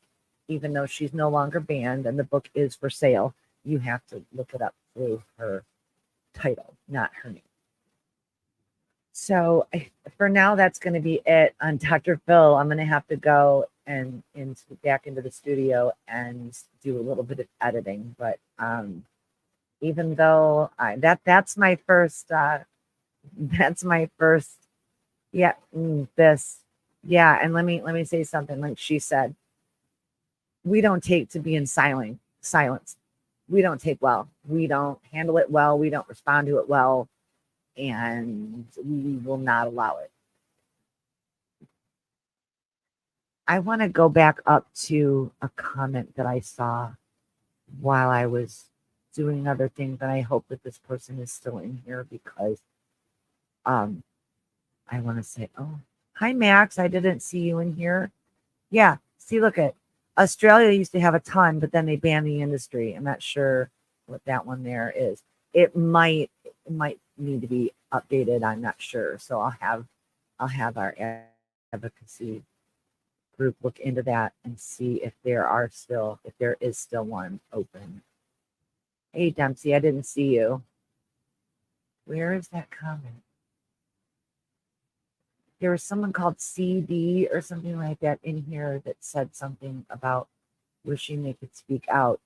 even though she's no longer banned and the book is for sale. You have to look it up through her title, not her name. So for now, that's going to be it on Dr. Phil. I'm going to have to go and back into the studio and do a little bit of editing. But even though that's my first, yeah, this, yeah. And let me say something. Like she said, we don't take to be in silence. We don't take well. We don't handle it well. We don't respond to it well. And we will not allow it. I want to go back up to a comment that I saw while I was doing other things, and I hope that this person is still in here, because I want to say, oh, hi Max, I didn't see you in here. Yeah, see, look at Australia used to have a ton, but then they banned the industry. I'm not sure what that one there is. It might need to be updated. I'm not sure. So I'll have our advocacy group look into that and see if there is still one open. Hey Dempsey, I didn't see you. Where is that comment? There was someone called CD or something like that in here that said something about wishing they could speak out.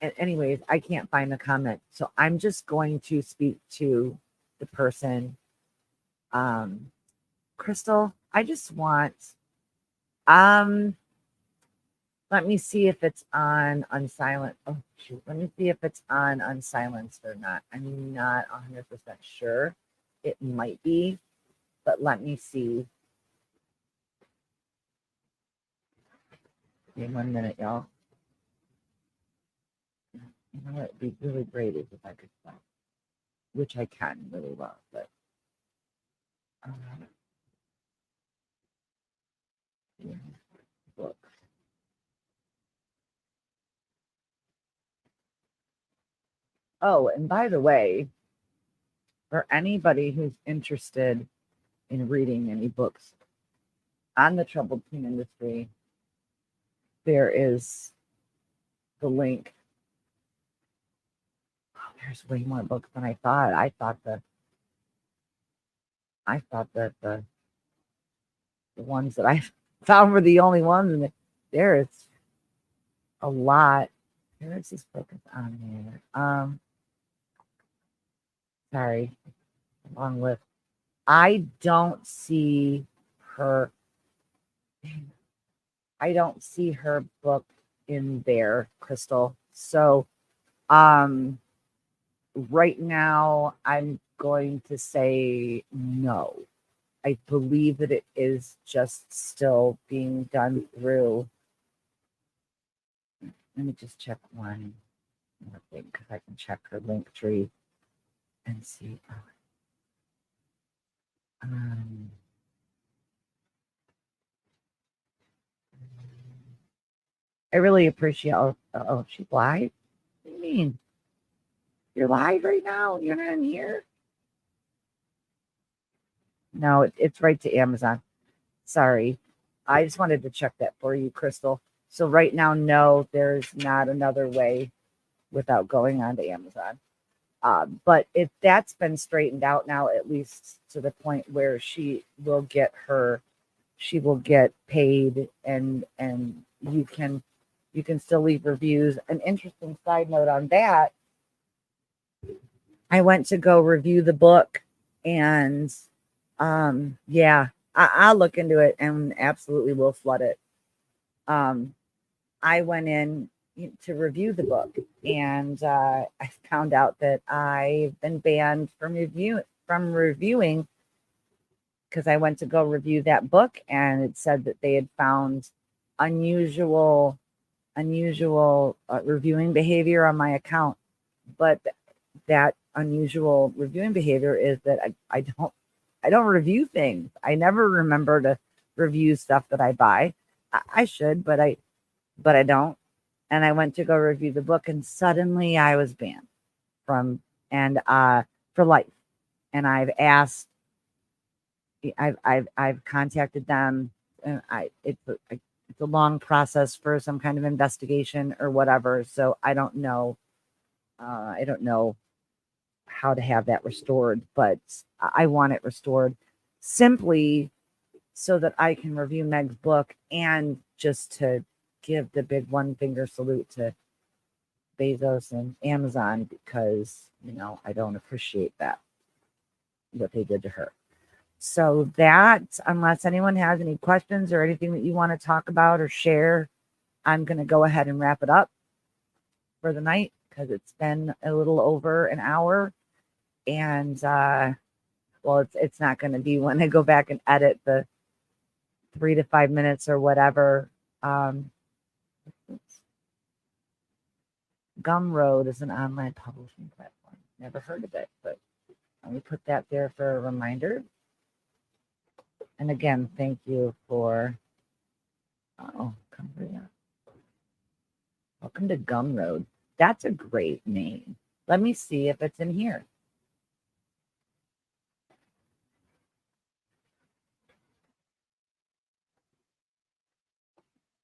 And anyways, I can't find the comment. So I'm just going to speak to the person. Crystal, I just want, let me see if it's on Unsilent. Oh, shoot. Let me see if it's on Unsilenced or not. I'm not 100% sure. It might be, but let me see. Give me 1 minute, y'all. You know what would be really great is if I could find, which I can really well, but yeah, book. Oh, and by the way, for anybody who's interested in reading any books on the troubled teen industry, there is the link. Oh, there's way more books than I thought. I thought that the ones that I found were the only ones, and there is a lot. Where is this book on there? Sorry, long list. I don't see her. I don't see her book in there, Crystal. So, right now, I'm going to say no. I believe that it is just still being done through. Let me just check one more thing because I can check her link tree and see. I really appreciate. Oh, she's live. What do you mean? You're live right now? You're not in here? No, it's right to Amazon. Sorry. I just wanted to check that for you, Crystal. So right now, no, there's not another way without going on to Amazon. But if that's been straightened out now, at least to the point where she will get paid, and you can still leave reviews. An interesting side note on that, I went to go review the book, and yeah, I'll look into it and absolutely will flood it. I went in to review the book, and I found out that I've been banned from reviewing because I went to go review that book, and it said that they had found unusual reviewing behavior on my account. But that unusual reviewing behavior is that I don't review things. I never remember to review stuff that I buy. I should, but I don't. And I went to go review the book, and suddenly I was banned for life. And I've asked, I've contacted them, and it's a long process for some kind of investigation or whatever. So I don't know. I don't know how to have that restored, but I want it restored simply so that I can review Meg's book, and just to give the big one finger salute to Bezos and Amazon, because I don't appreciate that, what they did to her. So that, unless anyone has any questions or anything that you want to talk about or share, I'm going to go ahead and wrap it up for the night, because it's been a little over an hour. And well, it's not going to be when I go back and edit the 3 to 5 minutes or whatever. Gumroad is an online publishing platform. Never heard of it, but let me put that there for a reminder. And again, thank you for welcome to Gumroad. That's a great name. Let me see if it's in here.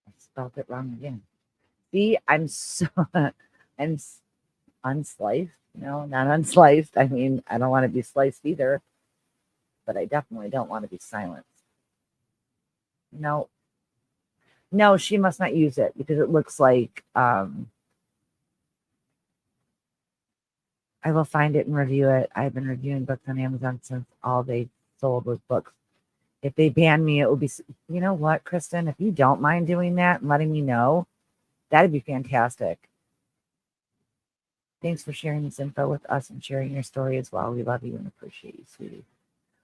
I spelled it wrong again. See, I'm unsliced. No, not unsliced. I mean, I don't want to be sliced either, but I definitely don't want to be silenced. No, she must not use it, because it looks like I will find it and review it. I've been reviewing books on Amazon since all they sold was books. If they ban me, it will be, you know what, Kristen, if you don't mind doing that and letting me know, that'd be fantastic. Thanks for sharing this info with us and sharing your story as well. We love you and appreciate you, sweetie.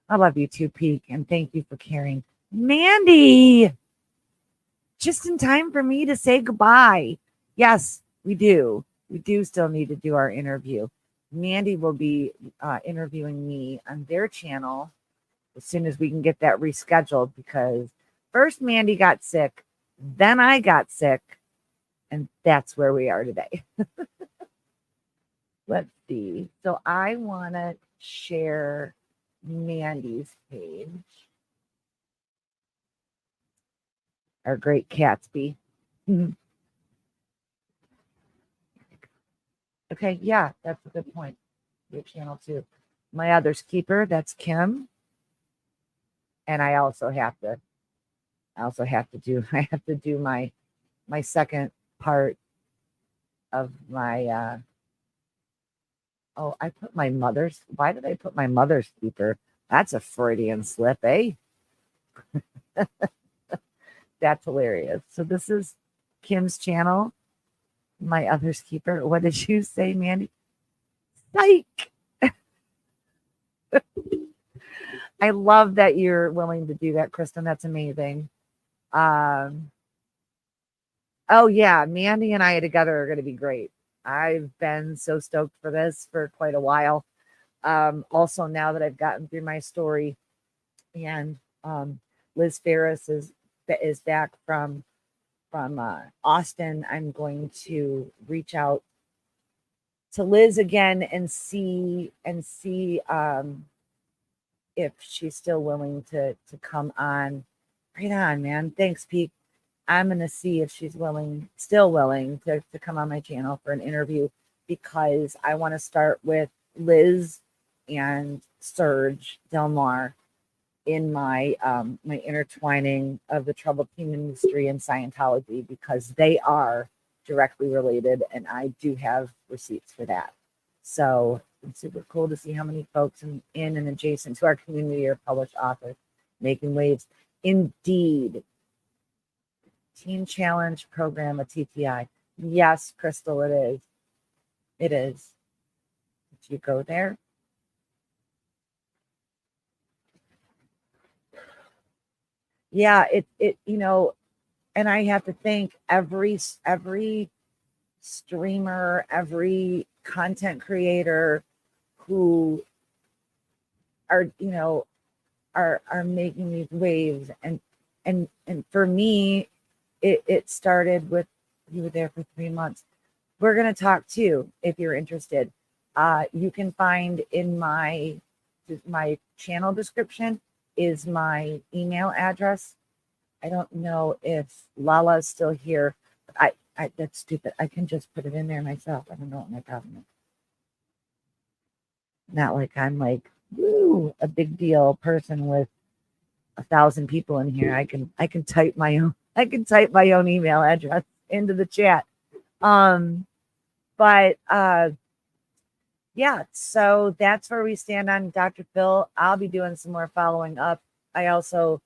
I love you too, Peak, and thank you for caring. Mandy, just in time for me to say goodbye. Yes, we do. We do still need to do our interview. Mandy will be interviewing me on their channel as soon as we can get that rescheduled, because first Mandy got sick, then I got sick, and that's where we are today. Let's see. So I want to share Mandy's page. Our great Catsby. Okay, yeah, that's a good point. Your channel too. My other's keeper, that's Kim. And I have to do my second part of my I put my mother's. Why did I put my mother's keeper? That's a Freudian slip, eh? That's hilarious. So this is Kim's channel, my other's keeper. What did you say, Mandy? Psych. I love that you're willing to do that, Kristen. That's amazing. Oh yeah, Mandy and I together are going to be great. I've been so stoked for this for quite a while. Also, now that I've gotten through my story, and Liz Ferris is back from Austin, I'm going to reach out to Liz again and see if she's still willing to come on. Right on, man. Thanks, Pete. I'm going to see if she's still willing to come on my channel for an interview, because I want to start with Liz and Serge Delmar in my my intertwining of the troubled teen industry and Scientology, because they are directly related, and I do have receipts for that. So it's super cool to see how many folks in and adjacent to our community are published authors making waves. Indeed. Teen Challenge program, a TTI. Yes, Crystal, it is. It is. Did you go there? Yeah, it and I have to thank every streamer, every content creator who are are making these waves, and for me, it started with, you were there for 3 months. We're going to talk too, if you're interested. You can find in my channel description is my email address. I don't know if Lala's still here. But I that's stupid. I can just put it in there myself. I don't know what my problem is. Not like I'm like, woo, a big deal person with 1,000 people in here. I can type my own email address into the chat. But yeah, so that's where we stand on Dr. Phil. I'll be doing some more following up. I also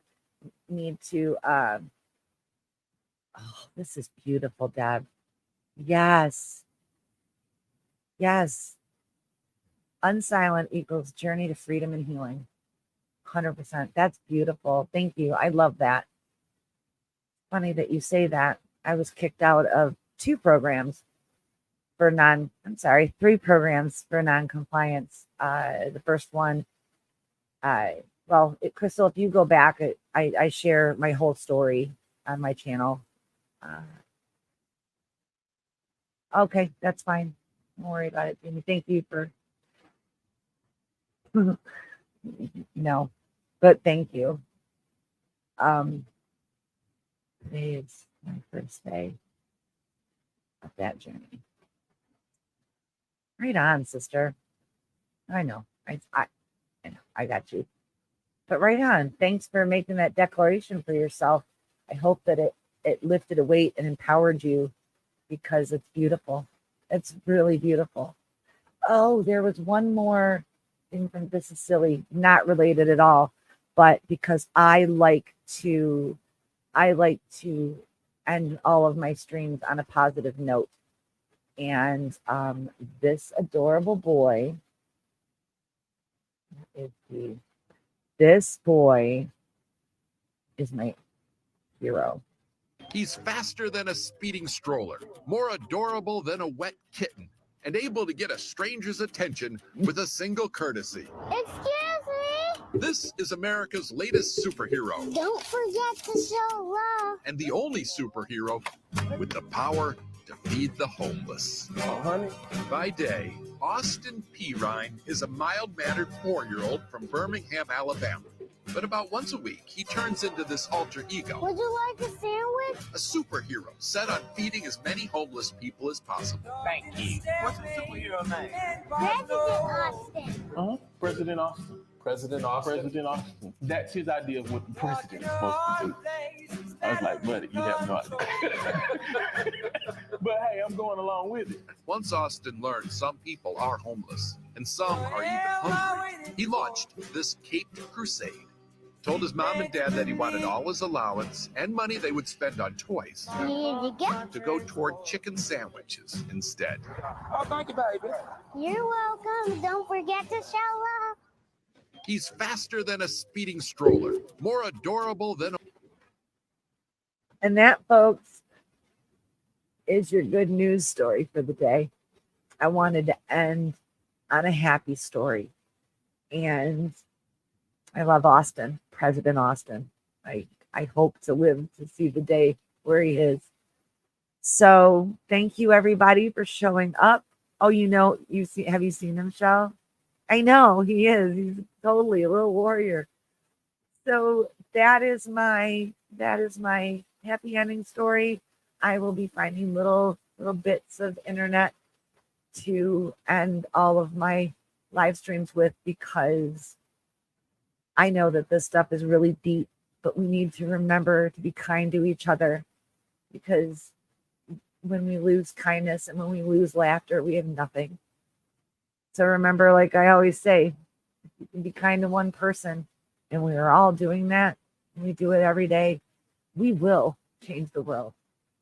need to oh, this is beautiful, Deb. Yes. Unsilent equals journey to freedom and healing. 100%. That's beautiful. Thank you. I love that. Funny that you say that. I was kicked out of 3 programs for non-compliance. The first one, Crystal, if you go back, I share my whole story on my channel. Okay, that's fine. Don't worry about it, Jamie. Thank you for no, but thank you. Today is my first day of that journey. Right on, sister. I know. I know. I got you. But right on. Thanks for making that declaration for yourself. I hope that it lifted a weight and empowered you, because it's beautiful. It's really beautiful. Oh, there was one more thing from This Is Silly, not related at all, but because I like to end all of my streams on a positive note. And this adorable boy this boy is my hero. He's faster than a speeding stroller, more adorable than a wet kitten, and able to get a stranger's attention with a single courtesy. Excuse me? This is America's latest superhero. Don't forget to show love. And the only superhero with the power to feed the homeless. Oh, honey. By day, Austin Pirine is a mild-mannered 4-year-old from Birmingham, Alabama. But about once a week, he turns into this alter ego. Would you like a sandwich? A superhero set on feeding as many homeless people as possible. Thank you. What's the superhero name? President Austin. Huh? President Austin. President Austin. President Austin. That's his idea of what the president is supposed to do. I was like, buddy, you have no idea. But hey, I'm going along with it. Once Austin learned some people are homeless and some are even hungry, he launched this Caped Crusade. told his mom and dad that he wanted all his allowance and money they would spend on toys to go toward chicken sandwiches instead. Oh, thank you, baby. You're welcome. Don't forget to show love. He's faster than a speeding stroller, more adorable than a... And that, folks, is your good news story for the day. I wanted to end on a happy story. And I love Austin, President Austin. I hope to live to see the day where he is. So thank you, everybody, for showing up. Oh, have you seen him, Shell? I know he is. He's totally a little warrior. So that is my happy ending story. I will be finding little bits of internet to end all of my live streams with, because I know that this stuff is really deep, but we need to remember to be kind to each other, because when we lose kindness and when we lose laughter, we have nothing. So remember, like I always say, if you can be kind to one person, and we are all doing that, and we do it every day, we will change the world.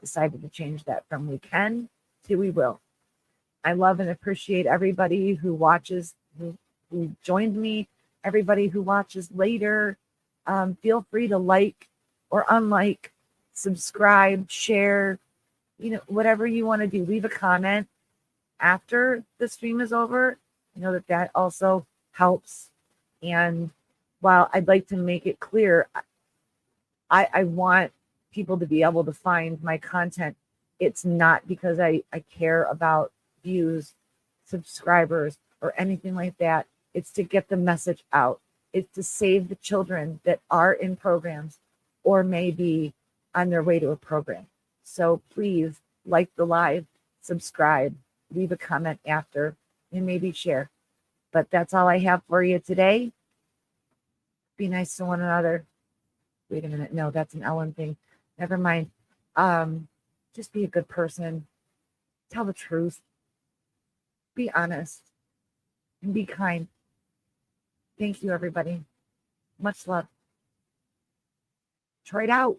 Decided to change that from we can to we will. I love and appreciate everybody who watches, who joined me, everybody who watches later. Feel free to like or unlike, subscribe, share, whatever you want to do. Leave a comment after the stream is over. That also helps. And while I'd like to make it clear, I want people to be able to find my content. It's not because I care about views, subscribers, or anything like that. It's to get the message out. It's to save the children that are in programs or may be on their way to a program. So please like the live, subscribe, leave a comment after, and maybe share. But that's all I have for you today. Be nice to one another. Wait a minute. No, that's an Ellen thing. Never mind. Just be a good person. Tell the truth. Be honest. And be kind. Thank you, everybody. Much love. Detroit out.